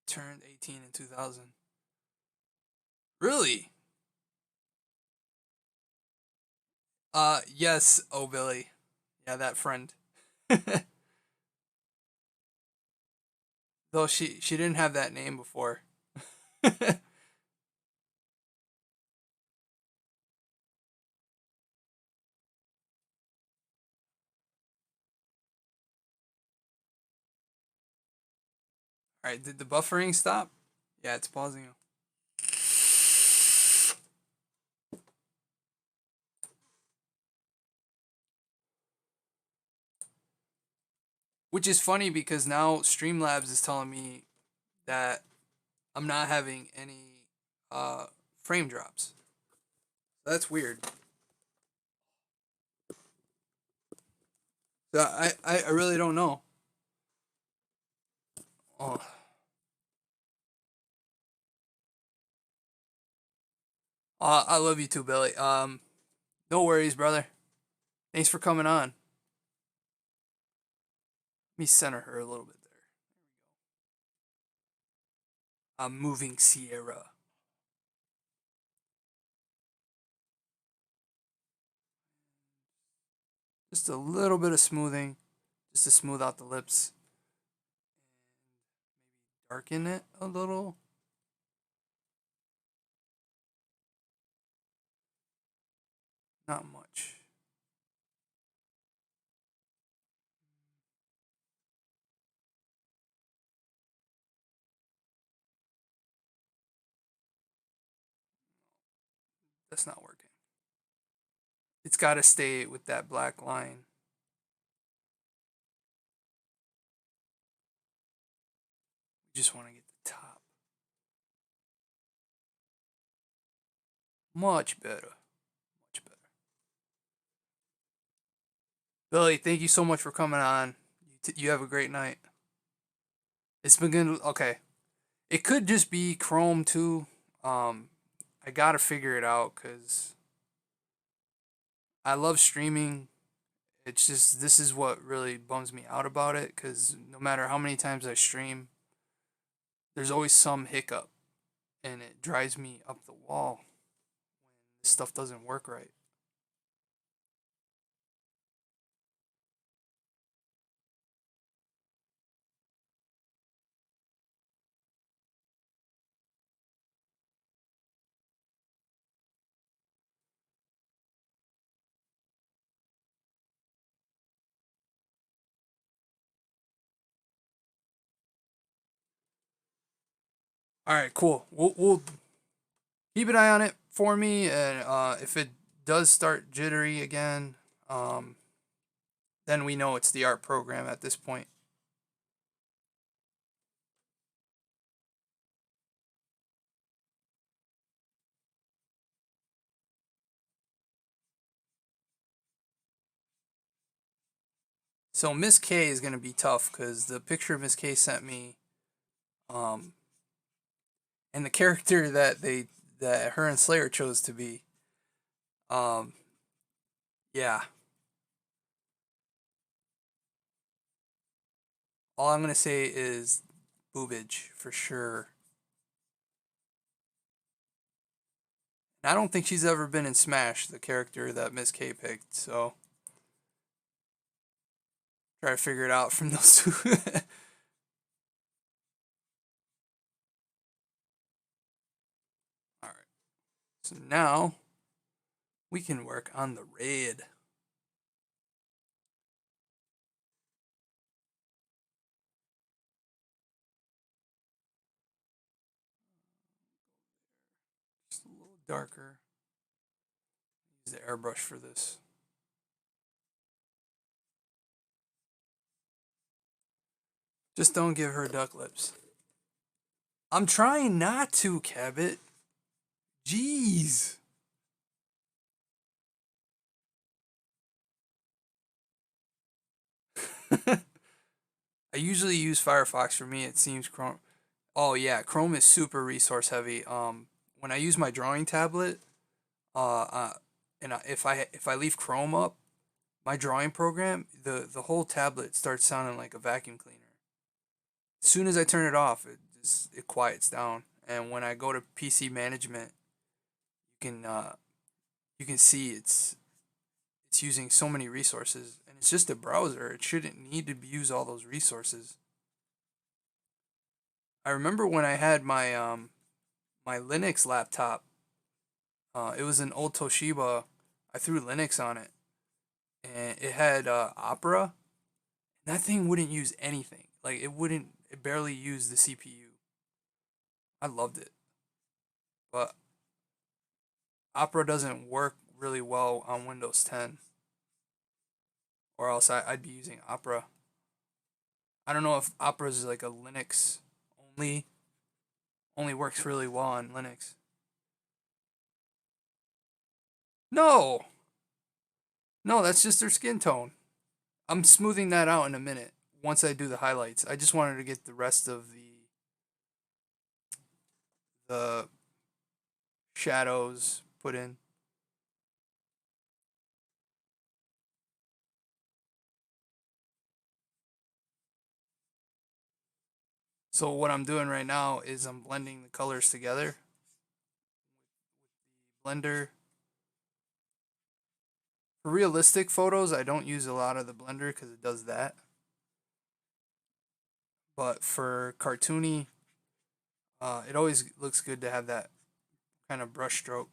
I turned 18 in 2000. Really? Yes, oh Billy. Yeah, that friend. Though she didn't have that name before. Alright, did the buffering stop? Yeah, it's pausing. Which is funny because now Streamlabs is telling me that I'm not having any uh frame drops. That's weird. So I really don't know. Oh, I love you too, Billy. No worries, brother. Thanks for coming on. Let me center her a little bit there. I'm moving Sierra. Just a little bit of smoothing, just to smooth out the lips. Darken it a little. Not much. That's not working. It's got to stay with that black line. We just want to get the top. Much better. Much better. Billy, thank you so much for coming on. You have a great night. It's been good. Okay. It could just be Chrome too. I gotta figure it out because I love streaming. It's just this is what really bums me out about it because no matter how many times I stream, there's always some hiccup, and it drives me up the wall when this stuff doesn't work right. All right, cool. We'll keep an eye on it for me, and if it does start jittery again, um, then we know it's the art program at this point. So Miss K is gonna be tough because the picture Miss K sent me, um, and the character that her and Slayer chose to be, um, yeah. All I'm gonna say is boobage for sure. I don't think she's ever been in Smash, the character that Miss K picked. So try to figure it out from those two. All right. So now we can work on the red. Just a little darker. Use the airbrush for this. Just don't give her duck lips. I'm trying not to, Cabot. Jeez. I usually use Firefox. For me, it seems Chrome. Oh yeah, Chrome is super resource heavy. When I use my drawing tablet, uh, uh and if I leave Chrome up, my drawing program, the whole tablet starts sounding like a vacuum cleaner. As soon as I turn it off, it quiets down. And when I go to PC management, can you can see it's using so many resources, and it's just a browser. It shouldn't need to use all those resources. I remember when I had my Linux laptop. It was an old Toshiba. I threw Linux on it, and it had Opera. And that thing wouldn't use anything. Like it wouldn't. It barely used the CPU. I loved it, but Opera doesn't work really well on Windows 10, or else I'd be using Opera. I don't know if Opera is like a Linux only only works really well on Linux. No, no, that's just their skin tone. I'm smoothing that out in a minute once I do the highlights. I just wanted to get the rest of the shadows put in. So what I'm doing right now is I'm blending the colors together with the blender For realistic photos, I don't use a lot of the blender because it does that. But for cartoony, it always looks good to have that kind of brush stroke.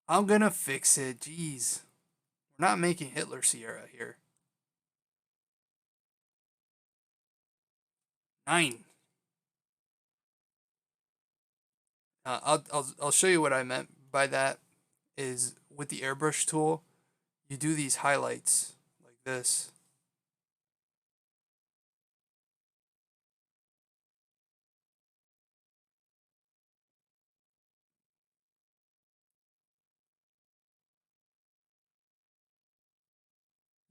I'm gonna fix it. Jeez. We're not making Hitler Sierra here. 9. I'll show you what I meant by that. Is with the airbrush tool, you do these highlights like this.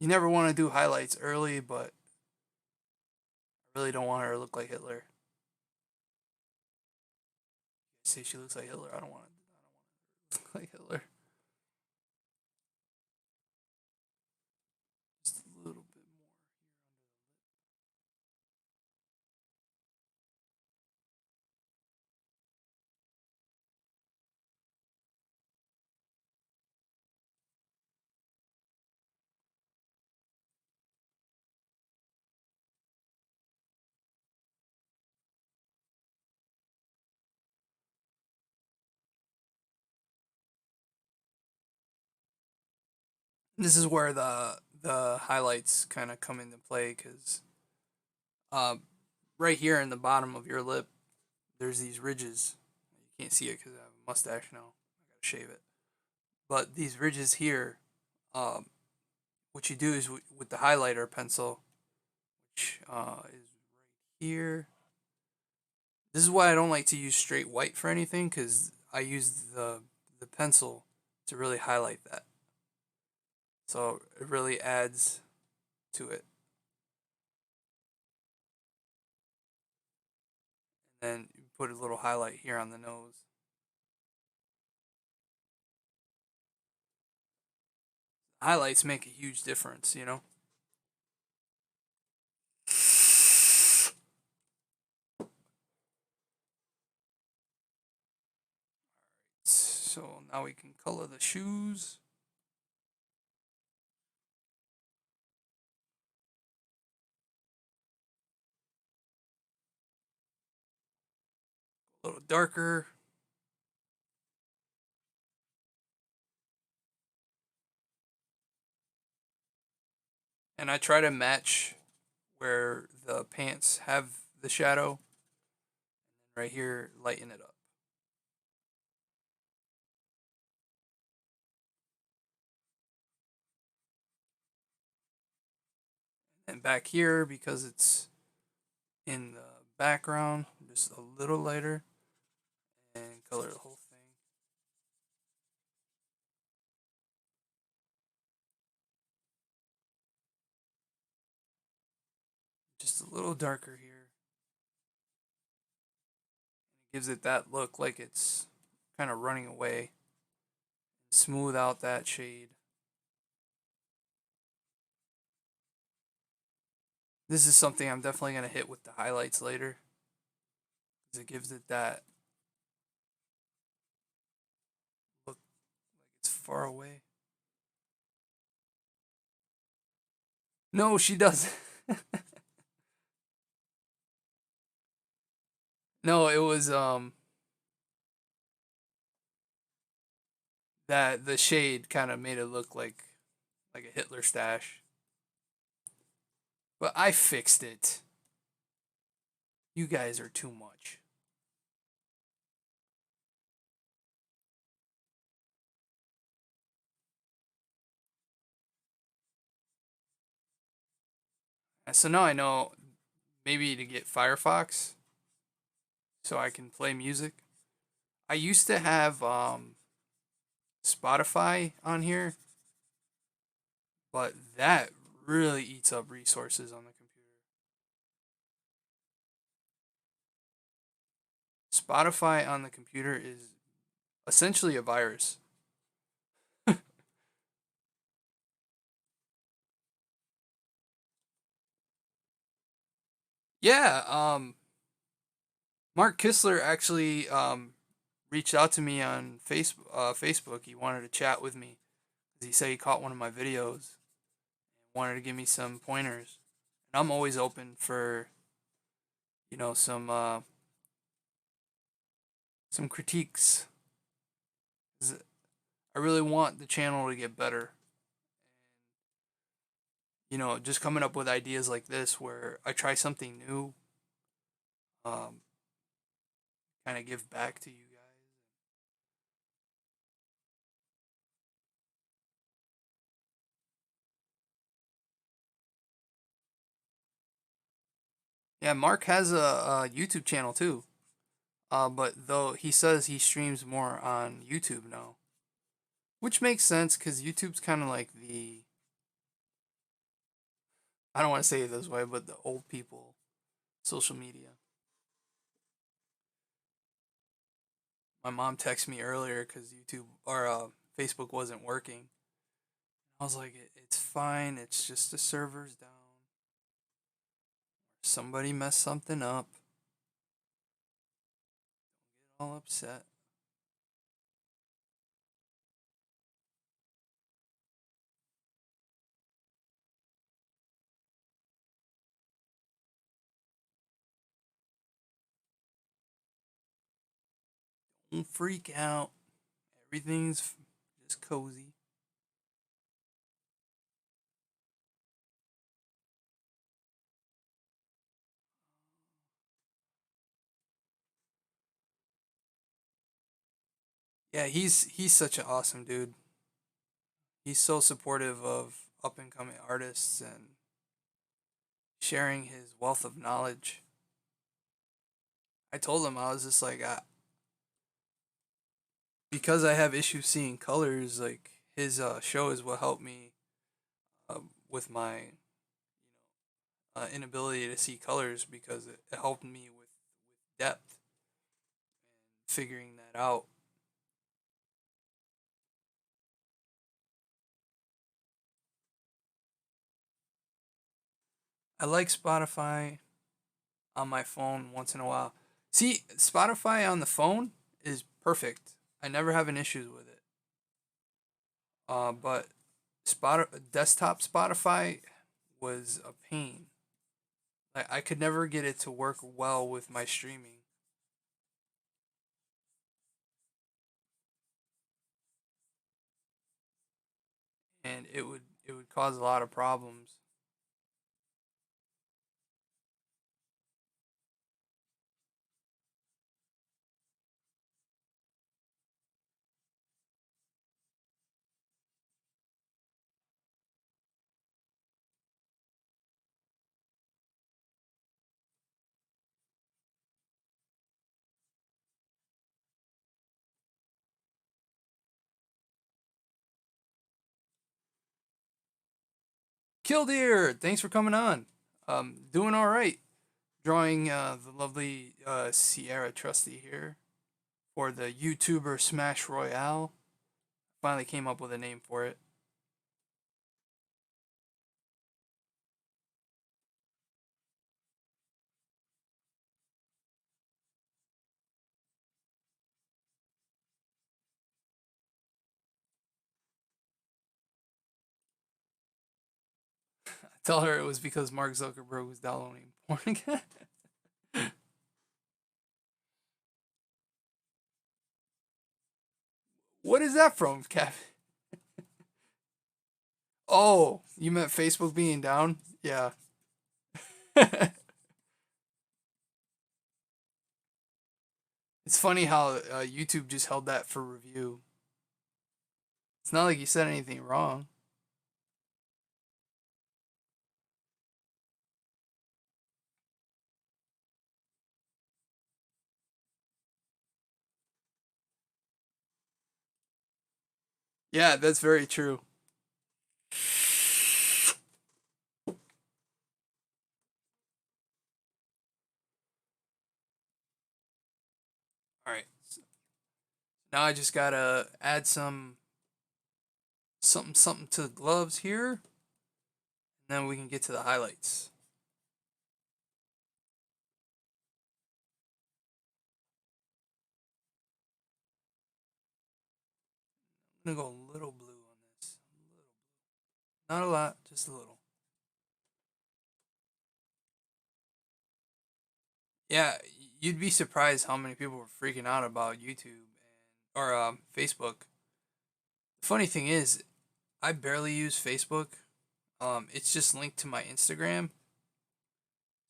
You never want to do highlights early, but I really don't want her to look like Hitler. See, she looks like Hitler. I don't want to. I don't want to look like Hitler. Just a little bit more. This is where the highlights kind of come into play because uh, right here in the bottom of your lip, there's these ridges. You can't see it because I have a mustache now. I gotta shave it. But these ridges here, um, what you do is with the highlighter pencil, which is right here. This is why I don't like to use straight white for anything because I use the pencil to really highlight that. So it really adds to it. And then you put a little highlight here on the nose. Highlights make a huge difference, you know? So now we can color the shoes. A little darker. And I try to match where the pants have the shadow. And right here, lighten it up. And back here, because it's in the background, just a little lighter. And color the whole thing. Just a little darker here. It gives it that look like it's kind of running away. Smooth out that shade. This is something I'm definitely going to hit with the highlights later. Because it gives it that look like it's far away. No, she doesn't. No, it was that the shade kind of made it look like a Hitler stash. But I fixed it. You guys are too much. So now I know maybe to get Firefox so I can play music. I used to have Spotify on here, but that really eats up resources on the computer. Spotify on the computer is essentially a virus. Yeah, Mark Kistler actually reached out to me on Facebook. He wanted to chat with me. He said he caught one of my videos and wanted to give me some pointers. And I'm always open for, you know, some critiques. 'Cause I really want the channel to get better. You know, just coming up with ideas like this where I try something new, um, kind of give back to you guys. Yeah, Mark has a YouTube channel too. But though he says he streams more on YouTube now, which makes sense because YouTube's kind of like the, I don't want to say it this way, but the old people social media. My mom texted me earlier because YouTube or Facebook wasn't working. I was like, it's fine. It's just the server's down. Somebody messed something up. Get all upset. Don't freak out. Everything's just cozy. Yeah, he's such an awesome dude. He's so supportive of up and coming artists and sharing his wealth of knowledge. I told him I was just like, because I have issues seeing colors, like his show is what helped me with my inability to see colors because it helped me with depth and figuring that out. I like Spotify on my phone once in a while. See, Spotify on the phone is perfect. I never have an issue with it. But desktop Spotify was a pain. I could never get it to work well with my streaming, and it would cause a lot of problems. Killdeer, thanks for coming on. Doing all right. Drawing the lovely Sierra Trusty here for the YouTuber Smash Royale. Finally came up with a name for it. Tell her it was because Mark Zuckerberg was downloading porn again. What is that from, Cap? Oh, you meant Facebook being down? Yeah. It's funny how YouTube just held that for review. It's not like you said anything wrong. Yeah, that's very true. All right. So now I just gotta add something to the gloves here, and then we can get to the highlights. I'm gonna go a little blue on this. A little blue. Not a lot, just a little. Yeah, you'd be surprised how many people were freaking out about YouTube or Facebook. The funny thing is, I barely use Facebook. It's just linked to my Instagram.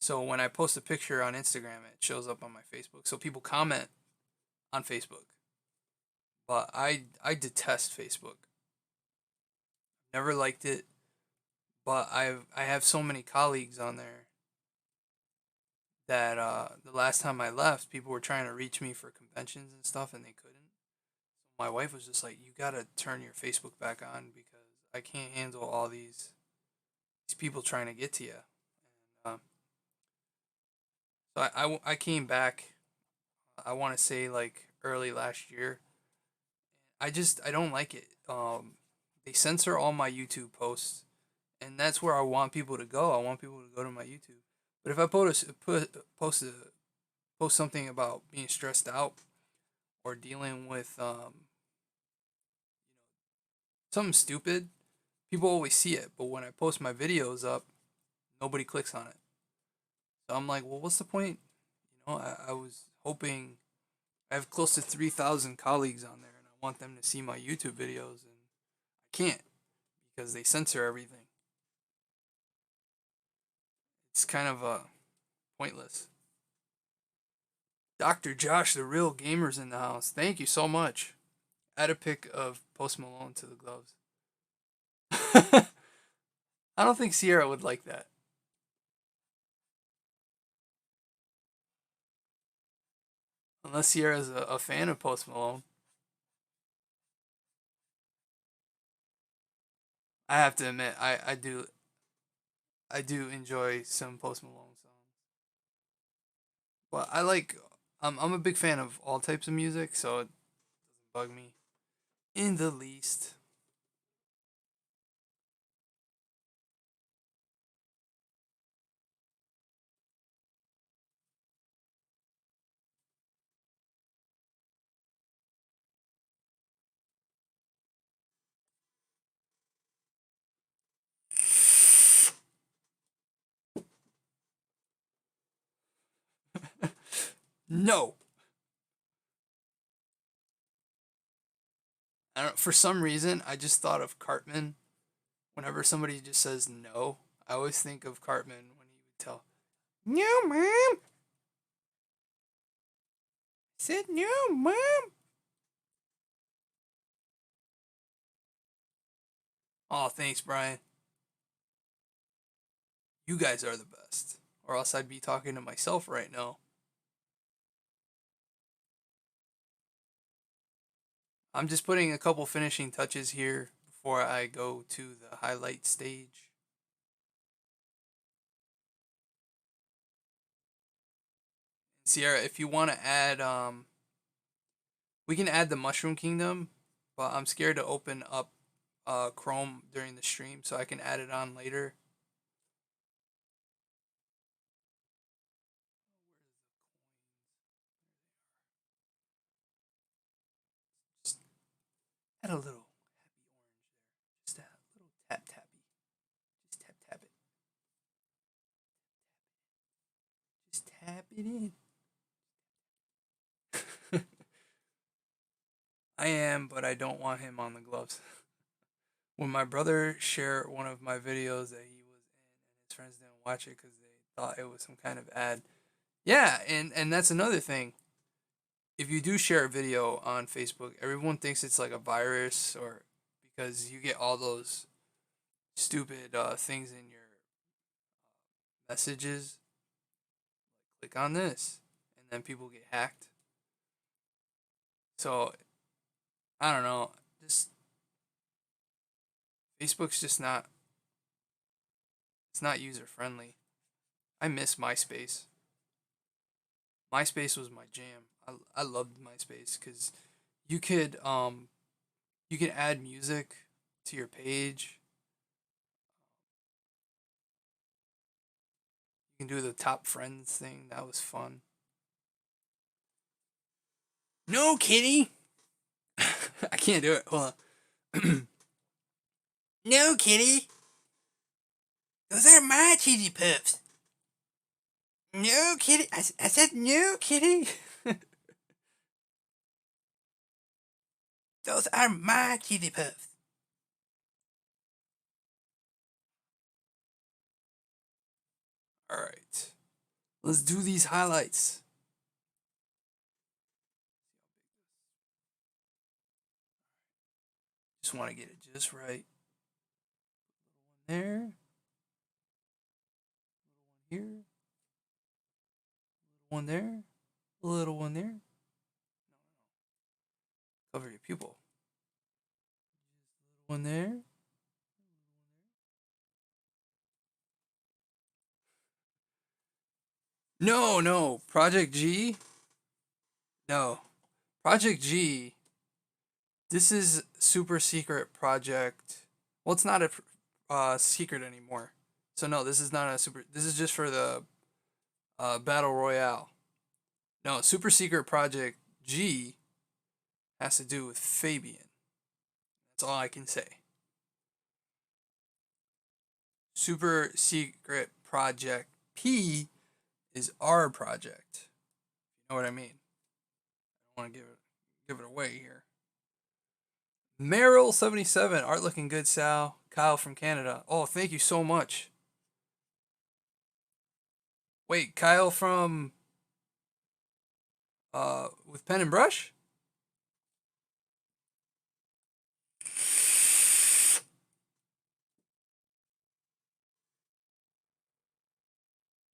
So when I post a picture on Instagram, it shows up on my Facebook. So people comment on Facebook. But I detest Facebook. Never liked it. But I have so many colleagues on there that the last time I left, people were trying to reach me for conventions and stuff, and they couldn't. So my wife was just like, "You gotta turn your Facebook back on because I can't handle all these people trying to get to you." And so I came back. I want to say like early last year. I don't like it. They censor all my YouTube posts, and that's where I want people to go. I want people to go to my YouTube. But if I post something about being stressed out or dealing with something stupid, people always see it. But when I post my videos up, nobody clicks on it. So I'm like, well, what's the point? I was hoping I have close to 3,000 colleagues on there, and I want them to see my YouTube videos, and I can't because they censor everything. It's kind of pointless. Dr. Josh, the real gamer's in the house. Thank you so much. Add a pic of Post Malone to the gloves. I don't think Sierra would like that. Unless Sierra's a fan of Post Malone. I have to admit, I do enjoy some Post Malone songs. But I'm a big fan of all types of music, so it doesn't bug me in the least. No. I don't, for some reason, I just thought of Cartman. Whenever somebody just says no, I always think of Cartman when he would tell, "No, mom." Said no, mom. Oh, thanks, Brian. You guys are the best. Or else I'd be talking to myself right now. I'm just putting a couple finishing touches here before I go to the highlight stage. Sierra, if you want to add, we can add the Mushroom Kingdom, but I'm scared to open up Chrome during the stream, so I can add it on later. Just add a little happy orange there. Just a little tap tappy. Just tap tap it. Just tap it in. I am, but I don't want him on the gloves. When my brother shared one of my videos that he was in, and his friends didn't watch it because they thought it was some kind of ad. Yeah, and that's another thing. If you do share a video on Facebook, everyone thinks it's like a virus or because you get all those stupid things in your messages. Click on this, and then people get hacked. So I don't know. Just Facebook's just not. It's not user friendly. I miss MySpace. MySpace was my jam. I loved MySpace because you could um you could add music to your page. You can do the top friends thing. That was fun. No, kitty. I can't do it. Hold on. No, kitty. Those are my cheesy puffs. No, kitty. I said no, kitty. Those are my cheesy puffs. All right. Let's do these highlights. Just want to get it just right. There. Here. One there. A little one there. Cover your pupil. One there. No, no. Project G. No. Project G. This is super secret project. Well, it's not a secret anymore. So no, this is not a super. This is just for the battle royale. No, super secret project G has to do with Fabian. That's all I can say. Super secret project P is our project. You know what I mean? I don't want to give it away here. Meryl77, art looking good, Sal. Kyle from Canada. Oh, thank you so much. Wait, Kyle from with pen and brush?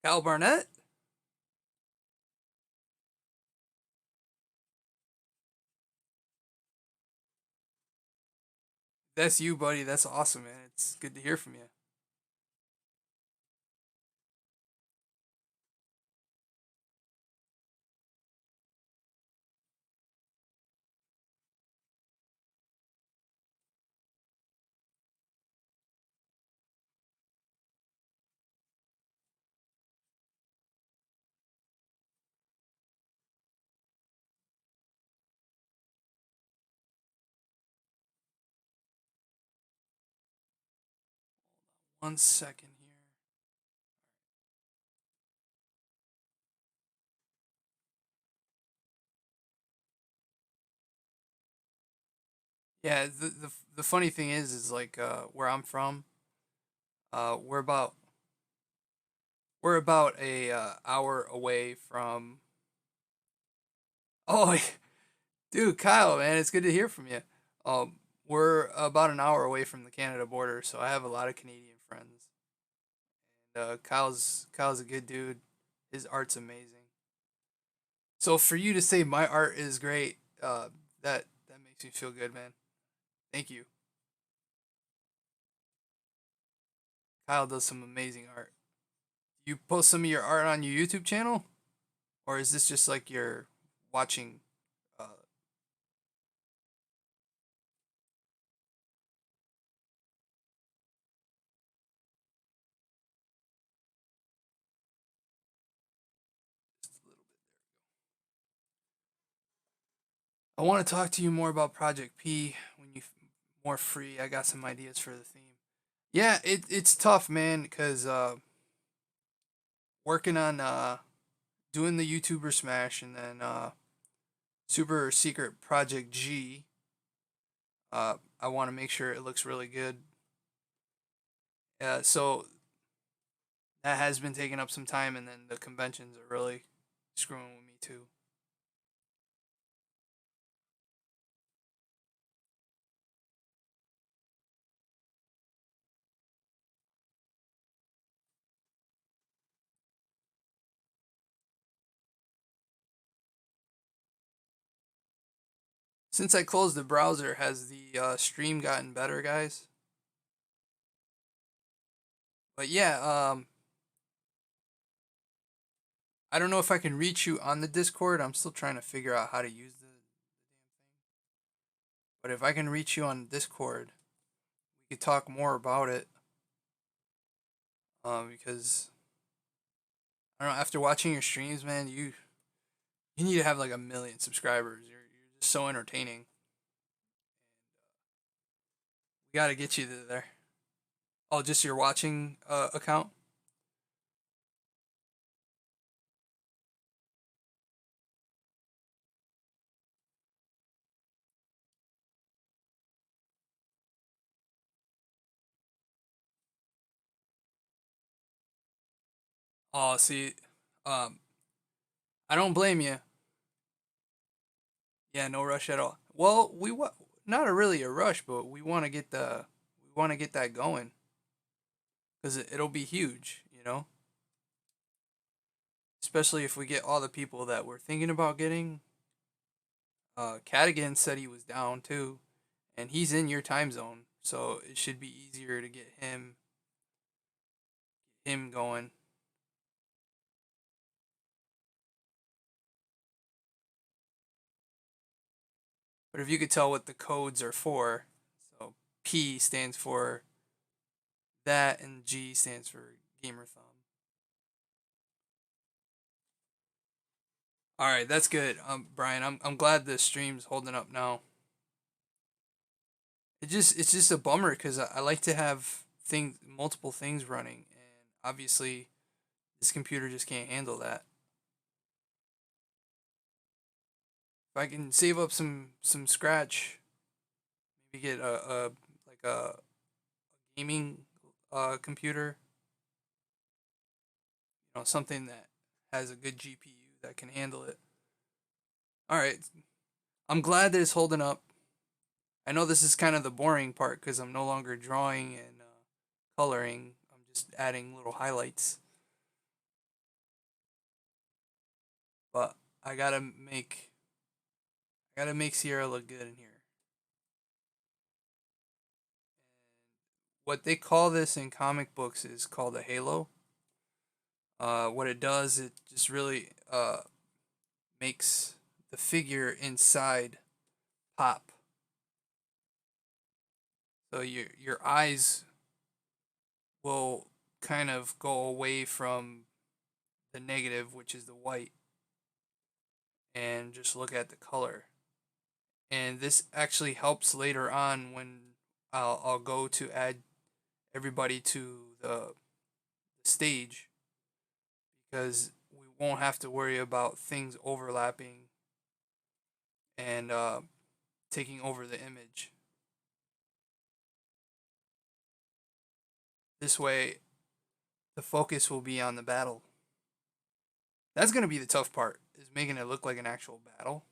Kyle Barnett? That's you, buddy. That's awesome, man. It's good to hear from you. 1 second here. Yeah, the funny thing is like where I'm from, uh, we're about we're about a hour away from. Oh, dude, Kyle, man, it's good to hear from you. We're about an hour away from the Canada border, so I have a lot of Canadian friends. And Kyle's a good dude. His art's amazing. So for you to say my art is great, that makes me feel good, man. Thank you. Kyle does some amazing art. You post some of your art on your YouTube channel, or is this just like you're watching? Uh, just a little bit. I want to talk to you more about Project P when you more free. I got some ideas for the theme. Yeah, it's tough, man, because working on doing the YouTuber Smash and then Super Secret Project G. I want to make sure it looks really good. So that has been taking up some time, and then the conventions are really screwing with me too. Since I closed the browser, has the stream gotten better, guys? But yeah, I don't know if I can reach you on the Discord. I'm still trying to figure out how to use the damn thing. But if I can reach you on Discord, we could talk more about it. Because I don't know. After watching your streams, man, you need to have like 1 million subscribers. You're just so entertaining. We gotta get you there. Oh, just your watching account? Oh, see, um, I don't blame you. Yeah, no rush at all. Well, not a really a rush, but we want to get that going because it'll be huge, you know. Especially if we get all the people that we're thinking about getting. Cadigan said he was down too, and he's in your time zone, so it should be easier to get him going. But if you could tell what the codes are for, so P stands for that, and G stands for gamer thumb. All right, that's good, Brian. I'm glad the stream's holding up now. It's just a bummer because I like to have multiple things running, and obviously this computer just can't handle that. If I can save up some scratch, maybe get a like a gaming computer, something that has a good GPU that can handle it. All right, I'm glad that it's holding up. I know this is kind of the boring part because I'm no longer drawing and coloring. I'm just adding little highlights. But I gotta make I gotta make Sierra look good in here. What they call this in comic books is called a halo. What it does, it just really makes the figure inside pop. So your eyes will kind of go away from the negative, which is the white, and just look at the color. And this actually helps later on when I'll go to add everybody to the stage because we won't have to worry about things overlapping and taking over the image. This way, the focus will be on the battle. That's going to be the tough part, is making it look like an actual battle.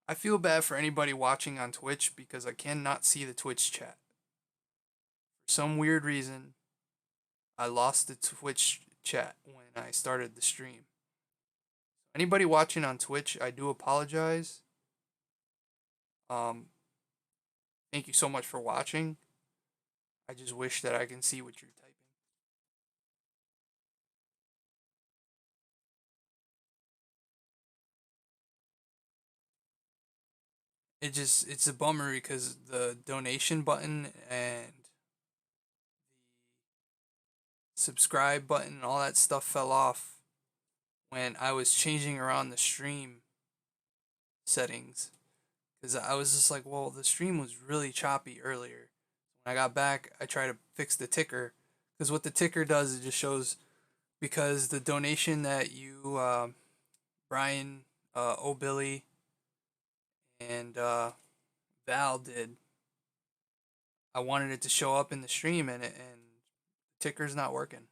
I feel bad for anybody watching on Twitch because I cannot see the Twitch chat. For some weird reason, I lost the Twitch chat when I started the stream. Anybody watching on Twitch, I do apologize. Um, Thank you so much for watching. I just wish that I can see what you're typing. It's a bummer because the donation button and the subscribe button and all that stuff fell off when I was changing around the stream settings because I was just like, well, the stream was really choppy earlier. When I got back, I tried to fix the ticker because what the ticker does, it just shows because the donation that you, Brian, O'Billy, and Val did, I wanted it to show up in the stream and the ticker's not working.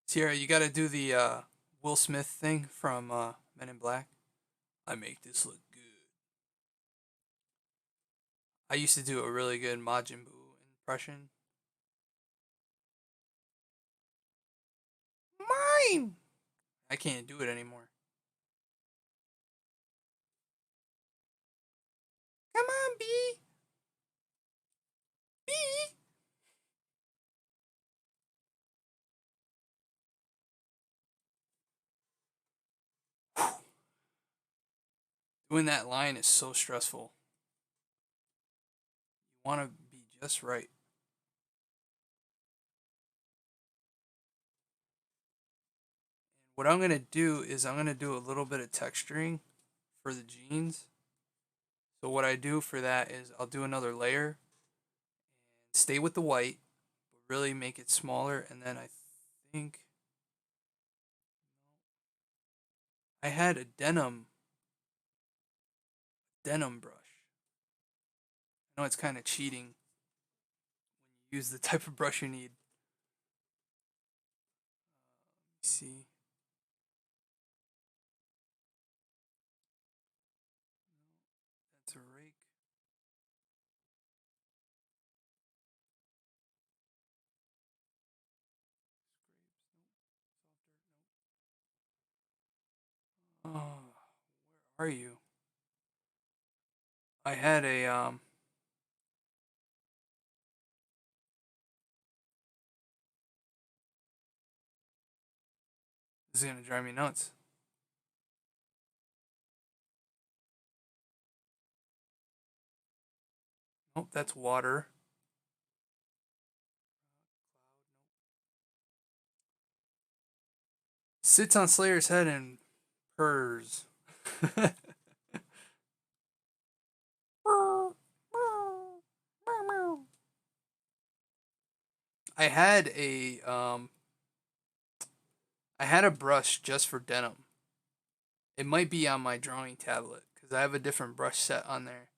Sierra, you got to do the Will Smith thing from Men in Black. I make this look good. I used to do a really good Majin Buu impression. Mine. I can't do it anymore. Come on, B. B. Doing that line is so stressful. You want to be just right. What I'm gonna do is I'm gonna do a little bit of texturing for the jeans. So what I do for that is I'll do another layer, stay with the white, but really make it smaller, and then I think I had a denim brush. I know it's kind of cheating when you use the type of brush you need. Let me see. That's a rake. Oh, where are you? I had a This is gonna drive me nuts. Nope, that's water. Sits on Slayer's head and purrs. I had a I had a brush just for denim. It might be on my drawing tablet because I have a different brush set on there.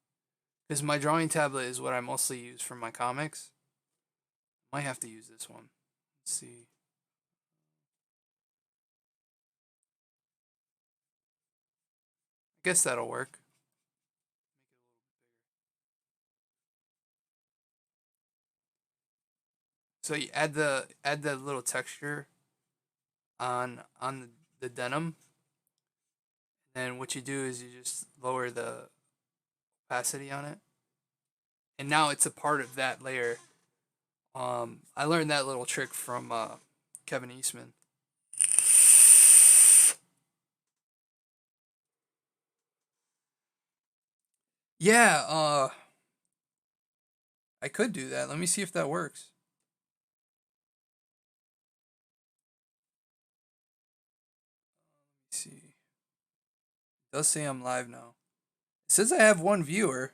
Because my drawing tablet is what I mostly use for my comics. Might have to use this one. Let's see. I guess that'll work. So you add the little texture on the denim, and what you do is you just lower the opacity on it, and now it's a part of that layer. I learned that little trick from Kevin Eastman. Yeah, I could do that. Let me see if that works. Let me see. It does say I'm live now. It says I have one viewer,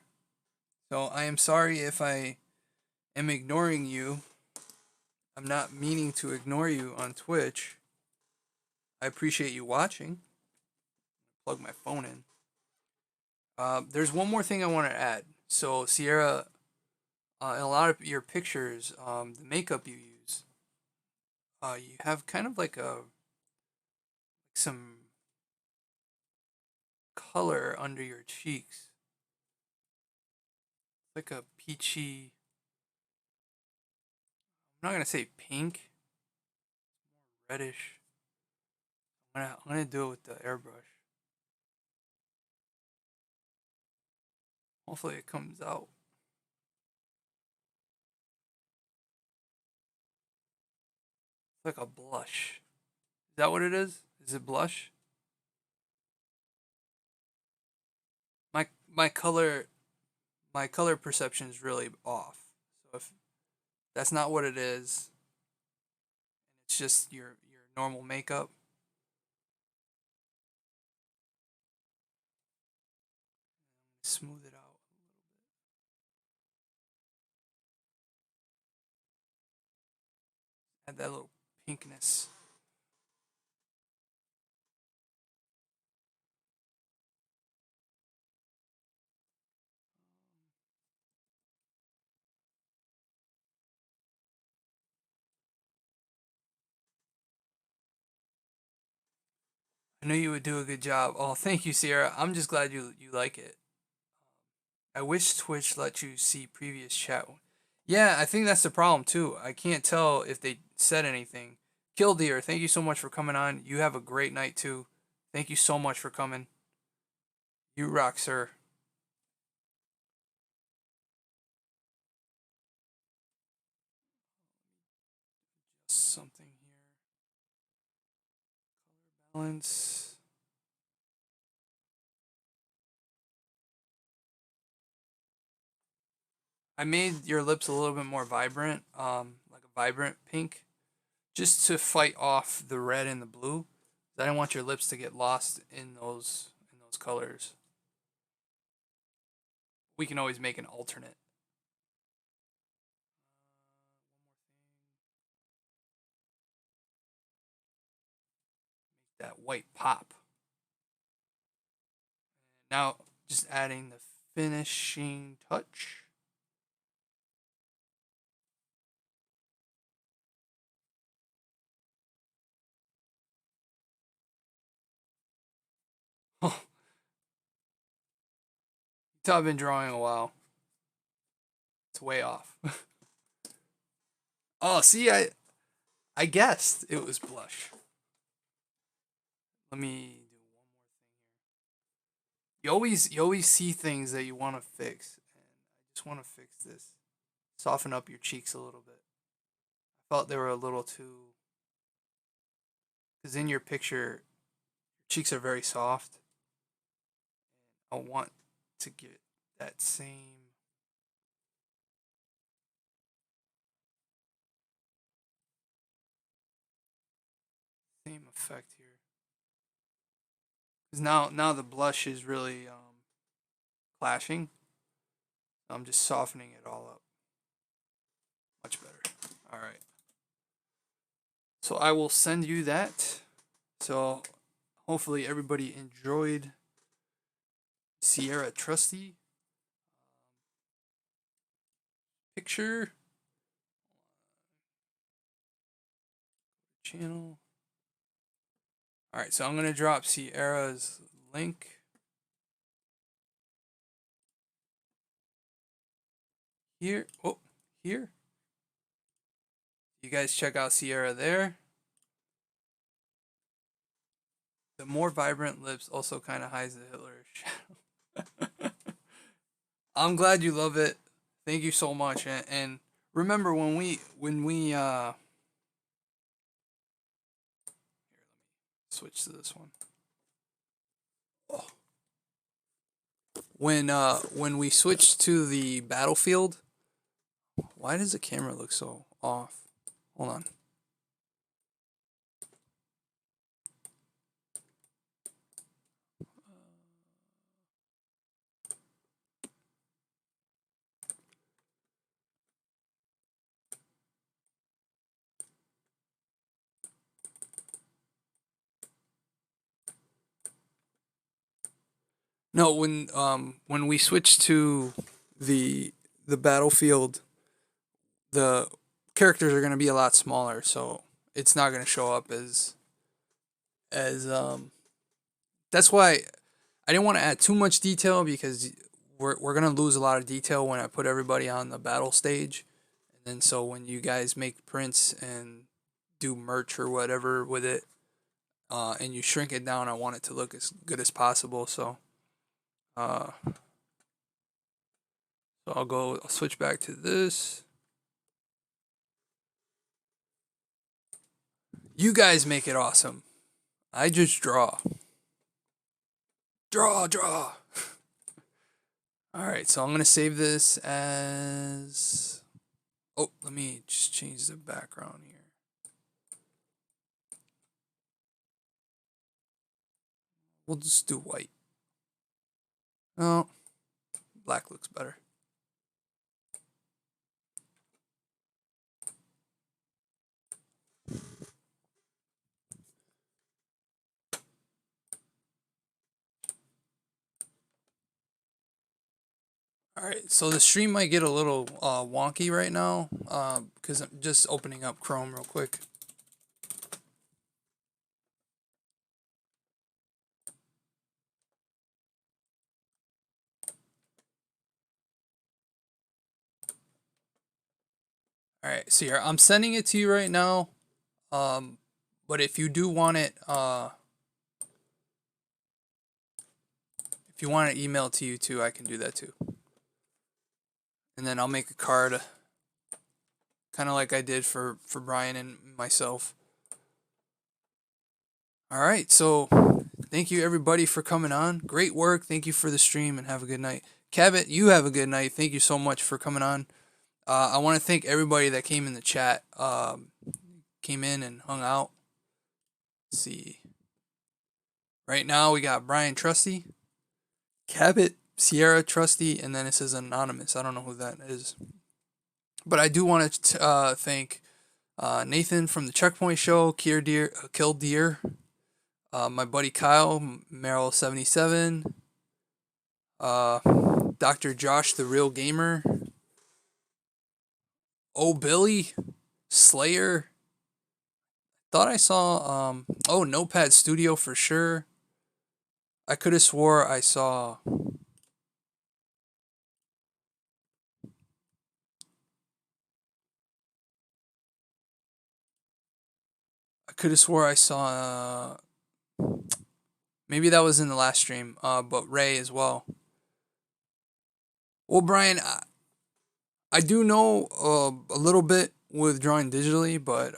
so I am sorry if I am ignoring you. I'm not meaning to ignore you on Twitch. I appreciate you watching. Plug my phone in. There's one more thing I want to add. So Sierra, in a lot of your pictures, the makeup you use, you have kind of like some color under your cheeks, like a peachy. I'm not gonna say pink, reddish. I'm gonna do it with the airbrush. Hopefully it comes out. It's like a blush. Is that what it is? Is it blush? My my color my color perception is really off. So if that's not what it is, and it's just your normal makeup, smooth it out. Add that little pinkness. I knew you would do a good job. Oh, thank you, Sierra. I'm just glad you like it. I wish Twitch let you see previous chat. Yeah, I think that's the problem too. I can't tell if they said anything. Killdeer, thank you so much for coming on. You have a great night too. Thank you so much for coming. You rock, sir. Something here. Color balance. I made your lips a little bit more vibrant, like a vibrant pink, just to fight off the red and the blue. I don't want your lips to get lost in those colors. We can always make an alternate. That white pop. Now, just adding the finishing touch. Oh, I've been drawing a while. It's way off. Oh, see, I guessed it was blush. Let me do one more thing here. You always see things that you want to fix, and I just want to fix this. Soften up your cheeks a little bit. I felt they were a little too, because in your picture, your cheeks are very soft. I want to get that same effect here. Because now the blush is really clashing. I'm just softening it all up. Much better. All right. So I will send you that. So hopefully everybody enjoyed Sierra Trusty picture channel. All right, so I'm gonna drop Sierra's link here. Oh, here. You guys check out Sierra there. The more vibrant lips also kind of hides the Hitler shadow. I'm glad you love it. Thank you so much. And remember when we here, let me switch to this one. Oh. When we switched to the battlefield, why does the camera look so off? Hold on. No, when we switched to the battlefield, the characters are gonna be a lot smaller, so it's not gonna show up as. That's why I didn't want to add too much detail because we're gonna lose a lot of detail when I put everybody on the battle stage, and then so when you guys make prints and do merch or whatever with it, and you shrink it down, I want it to look as good as possible. So. So I'll switch back to this. You guys make it awesome. I just draw. Draw. All right, so I'm going to save this as... Oh, let me just change the background here. We'll just do white. Oh, black looks better. All right, so the stream might get a little wonky right now because I'm just opening up Chrome real quick. All right, so here I'm sending it to you right now. But if you do want it, if you want it emailed to you too, I can do that too. And then I'll make a card, kind of like I did for Brian and myself. All right, so thank you everybody for coming on. Great work. Thank you for the stream and have a good night. Cabot, you have a good night. Thank you so much for coming on. I want to thank everybody that came in the chat, came in and hung out. Let's see. Right now we got Brian Trusty, Cabot, Sierra Trusty, and then it says anonymous. I don't know who that is. But I do want to thank Nathan from the Checkpoint Show, Kill Deer, my buddy Kyle, Meryl77, uh, Dr. Josh, the Real Gamer, Oh Billy, Slayer. Thought I saw Notepad Studio for sure. I could have swore I saw maybe that was in the last stream, but Ray as well. Well, Brian, I do know a little bit with drawing digitally, but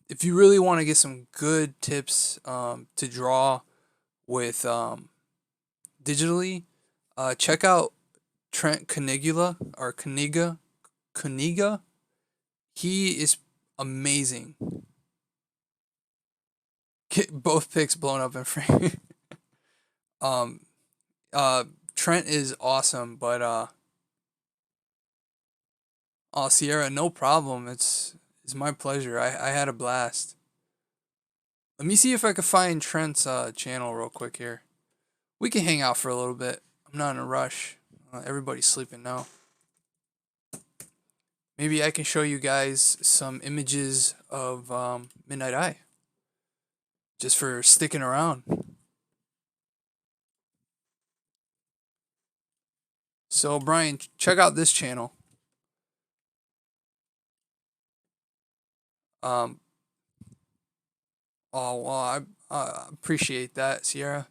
if you really want to get some good tips to draw with digitally, check out Trent Canigula or Caniga. He is amazing. Get both pics blown up in frame. um, uh, Trent is awesome, but oh, Sierra, no problem. It's my pleasure. I had a blast. Let me see if I can find Trent's channel real quick here. We can hang out for a little bit. I'm not in a rush. Everybody's sleeping now. Maybe I can show you guys some images of Midnight Eye. Just for sticking around. So Brian, check out this channel. Um, oh well, I appreciate that, Sierra.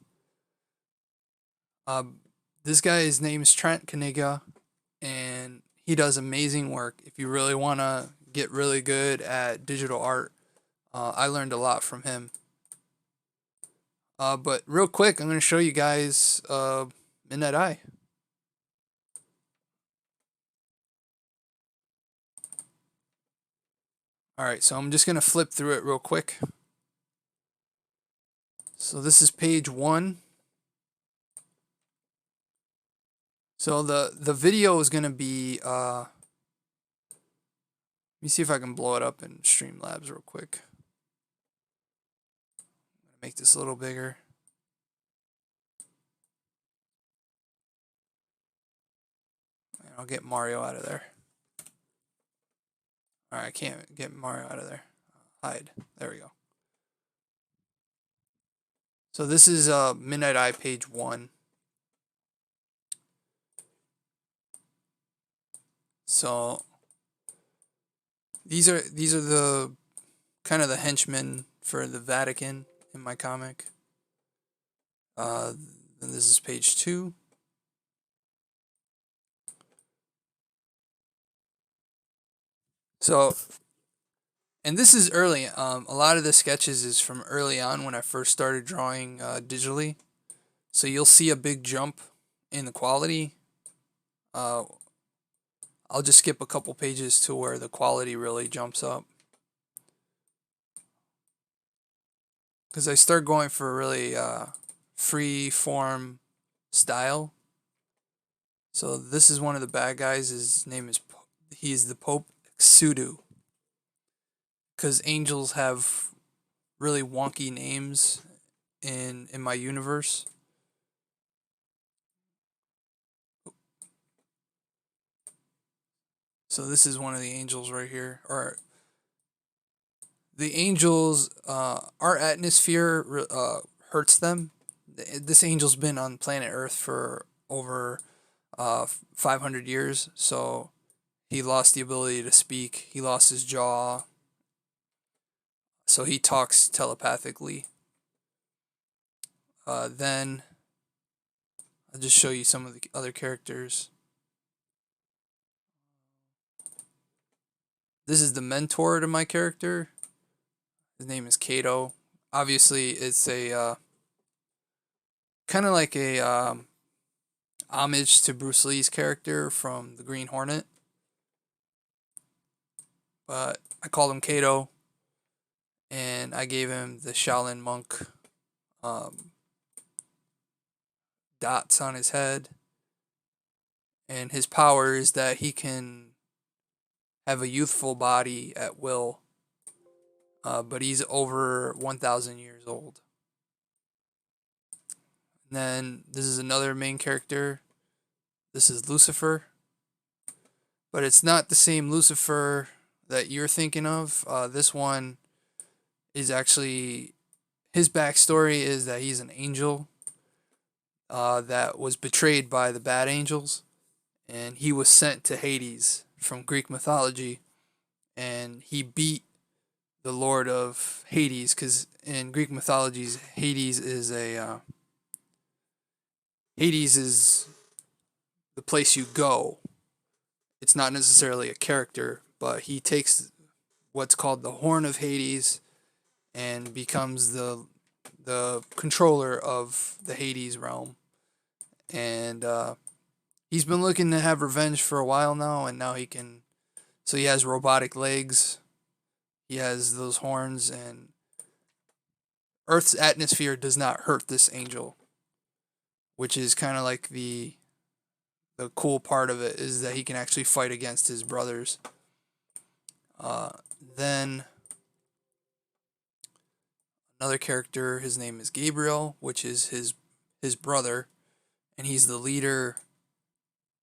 This guy's name is Trent Kaniga, and he does amazing work. If you really want to get really good at digital art, I learned a lot from him. But real quick, I'm going to show you guys Midnight Eye. Alright, so I'm just going to flip through it real quick. So this is page 1. So the video is going to be, let me see if I can blow it up in Streamlabs real quick. I'm going to make this a little bigger. And I'll get Mario out of there. Alright, I can't get Mario out of there. Hide. There we go. So this is Midnight Eye page 1. So these are the kind of the henchmen for the Vatican in my comic. Then this is page 2. So, and this is early. A lot of the sketches is from early on when I first started drawing digitally. So you'll see a big jump in the quality. I'll just skip a couple pages to where the quality really jumps up. Because I start going for a really free form style. So this is one of the bad guys. His name is, he's the Pope Sudu. Because angels have really wonky names in my universe. So this is one of the angels right here. Or the angels, our atmosphere hurts them. This angel's been on planet Earth for over 500 years, so he lost the ability to speak. He lost his jaw, so he talks telepathically. Then I'll just show you some of the other characters. This is the mentor to my character. His name is Kato. Obviously, it's a kind of like a homage to Bruce Lee's character from the Green Hornet. But I called him Kato, and I gave him the Shaolin monk dots on his head. And his power is that he can have a youthful body at will, but he's over 1,000 years old. And then this is another main character. This is Lucifer, but it's not the same Lucifer that you're thinking of. This one is actually, his backstory is that he's an angel that was betrayed by the bad angels, and he was sent to Hades from Greek mythology, and he beat the Lord of Hades, because in Greek mythologies, Hades is the place you go. It's not necessarily a character, but he takes what's called the Horn of Hades and becomes the controller of the Hades realm. And he's been looking to have revenge for a while now, and now he can. So he has robotic legs. He has those horns, and Earth's atmosphere does not hurt this angel, which is kind of like the cool part of it, is that he can actually fight against his brothers. Then another character, his name is Gabriel, which is his brother, and he's the leader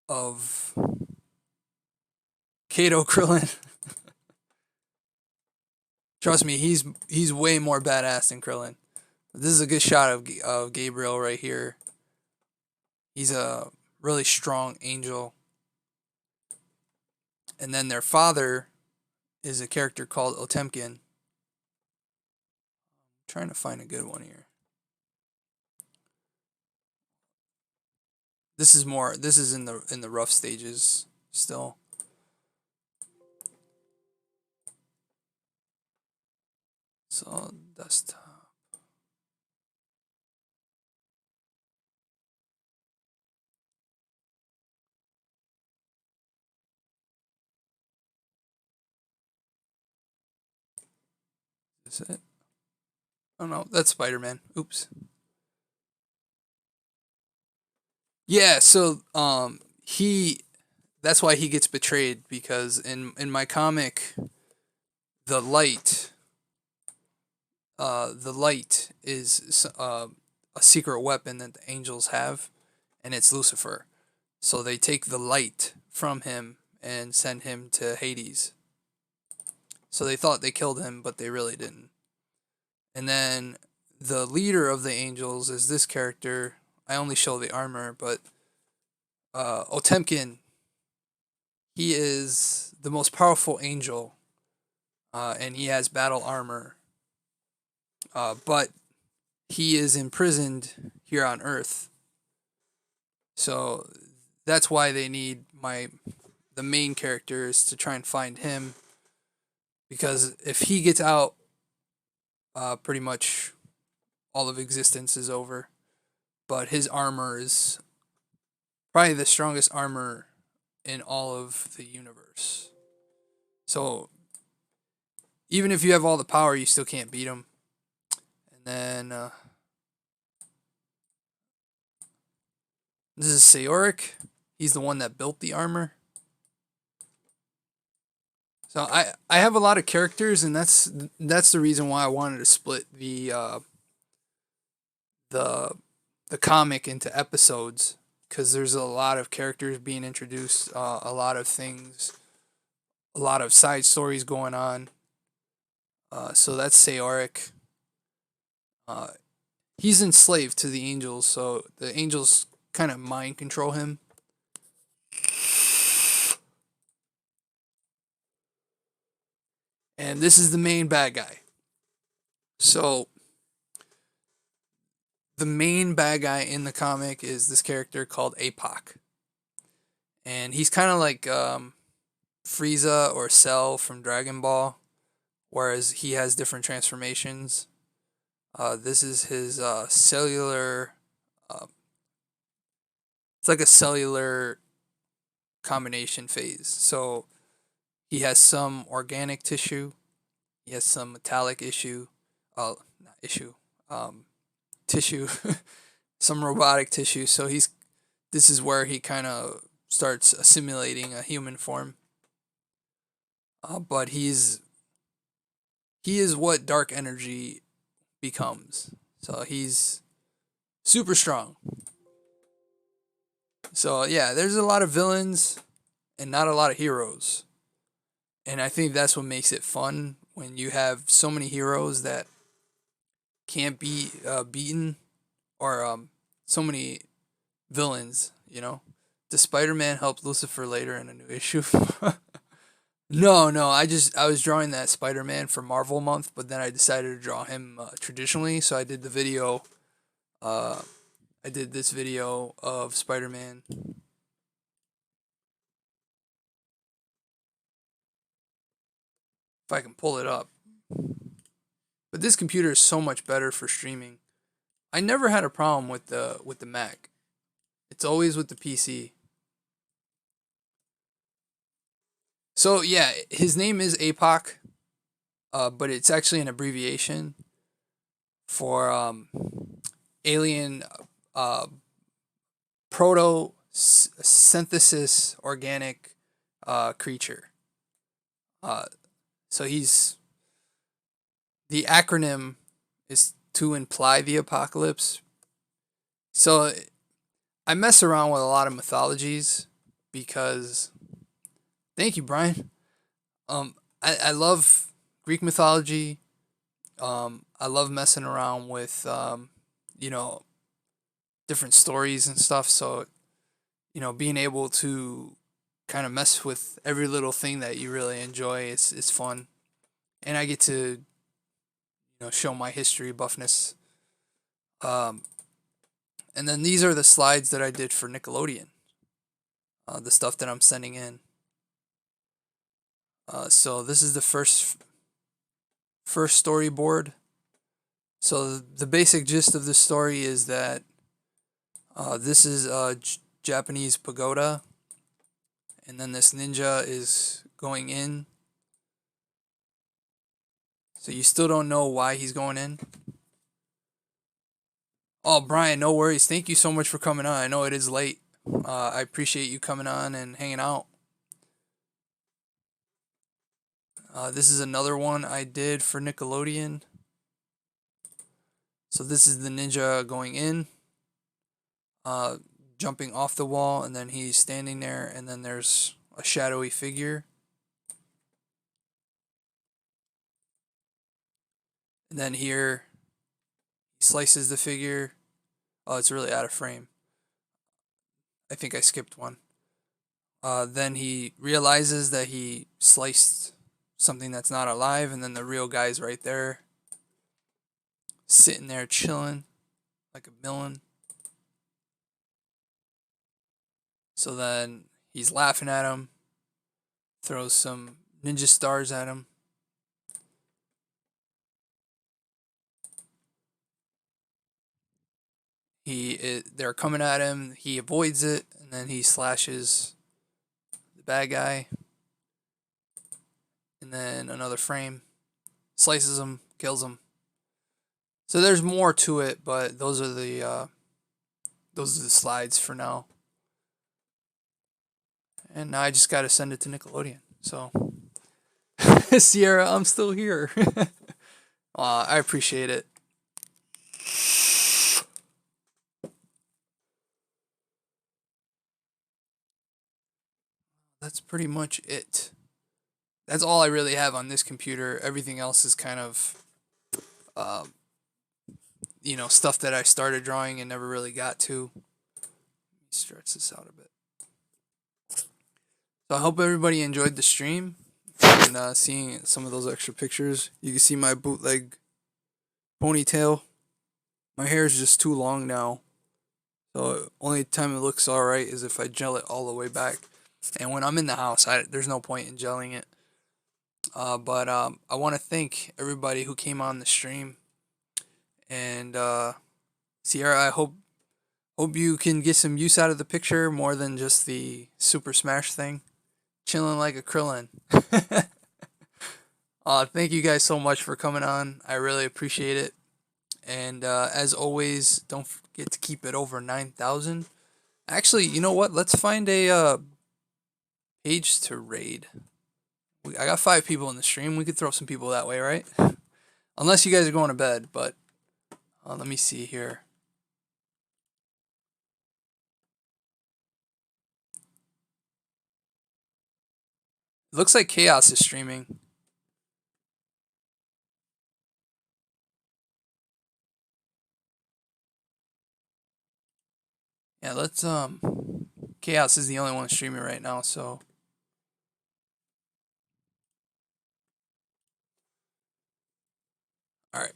of Kato Krillin. Trust me, he's way more badass than Krillin. This is a good shot of Gabriel right here. He's a really strong angel. And then their father is a character called Otemkin. I'm trying to find a good one here. This is in the rough stages still. So desktop. Is it? Oh no, that's Spider-Man. Oops. Yeah, so he that's why he gets betrayed, because in my comic the light is a secret weapon that the angels have, and it's Lucifer. So they take the light from him and send him to Hades. So they thought they killed him, but they really didn't. And then the leader of the angels is this character. I only show the armor, but Otemkin, he is the most powerful angel, and he has battle armor. But he is imprisoned here on Earth. So that's why they need the main characters to try and find him, because if he gets out, pretty much all of existence is over. But his armor is probably the strongest armor in all of the universe. So even if you have all the power, you still can't beat him. And then this is Seoric. He's the one that built the armor. So I have a lot of characters, and that's the reason why I wanted to split the comic into episodes, because there's a lot of characters being introduced, a lot of things, a lot of side stories going on. So that's Seoric. He's enslaved to the angels, so the angels kind of mind control him. And this is the main bad guy. So the main bad guy in the comic is this character called Apoc. And he's kind of like Frieza or Cell from Dragon Ball, whereas he has different transformations. This is his cellular. It's like a cellular combination phase. So he has some organic tissue. He has some metallic issue. Not issue. Tissue. some robotic tissue. So this is where he kind of starts assimilating a human form. But he is what dark energy becomes. So he's super strong. So yeah, there's a lot of villains and not a lot of heroes. And I think that's what makes it fun when you have so many heroes that can't be beaten, or so many villains. Does Spider-Man help Lucifer later in a new issue? No, no. I was drawing that Spider-Man for Marvel month, but then I decided to draw him traditionally. So I did the video. I did this video of Spider-Man. If I can pull it up. But this computer is so much better for streaming. I never had a problem with the Mac. It's always with the PC. So yeah, his name is APOC, but it's actually an abbreviation for alien uh, proto synthesis organic creature. Uh, so the acronym is to imply the apocalypse. So I mess around with a lot of mythologies because, thank you, Brian. I love Greek mythology. I love messing around with you know different stories and stuff. So being able to kind of mess with every little thing that you really enjoy is fun, and I get to show my history buffness. Um, and then these are the slides that I did for Nickelodeon. The stuff that I'm sending in. So this is the first storyboard. So the basic gist of the story is that this is a Japanese pagoda, and then this ninja is going in. So you still don't know why he's going in. Oh, Brian, no worries. Thank you so much for coming on. I know it is late. I appreciate you coming on and hanging out. This is another one I did for Nickelodeon. So this is the ninja going in, jumping off the wall, and then he's standing there, and then there's a shadowy figure. And then here, he slices the figure. Oh, it's really out of frame. I think I skipped one. Then he realizes that he sliced something that's not alive, and then the real guy's right there, sitting there chilling like a villain. So then he's laughing at him, throws some ninja stars at him. They're coming at him. He avoids it, and then he slashes the bad guy. And then another frame, slices him, kills him. So there's more to it, but those are the slides for now. And now I just got to send it to Nickelodeon. So Sierra, I'm still here. I appreciate it. That's pretty much it. That's all I really have on this computer. Everything else is kind of, stuff that I started drawing and never really got to. Let me stretch this out a bit. So I hope everybody enjoyed the stream and seeing some of those extra pictures. You can see my bootleg ponytail. My hair is just too long now. So only time it looks alright is if I gel it all the way back. And when I'm in the house, there's no point in gelling it. But I want to thank everybody who came on the stream. And Sierra, I hope you can get some use out of the picture more than just the Super Smash thing. Chilling like a Krillin. Thank you guys so much for coming on. I really appreciate it. And as always, don't forget to keep it over 9,000. Actually, you know what? Let's find a page to raid. I got 5 people in the stream. We could throw some people that way, right? Unless you guys are going to bed, but let me see here. Looks like Chaos is streaming. Yeah, let's Chaos is the only one streaming right now, so all right.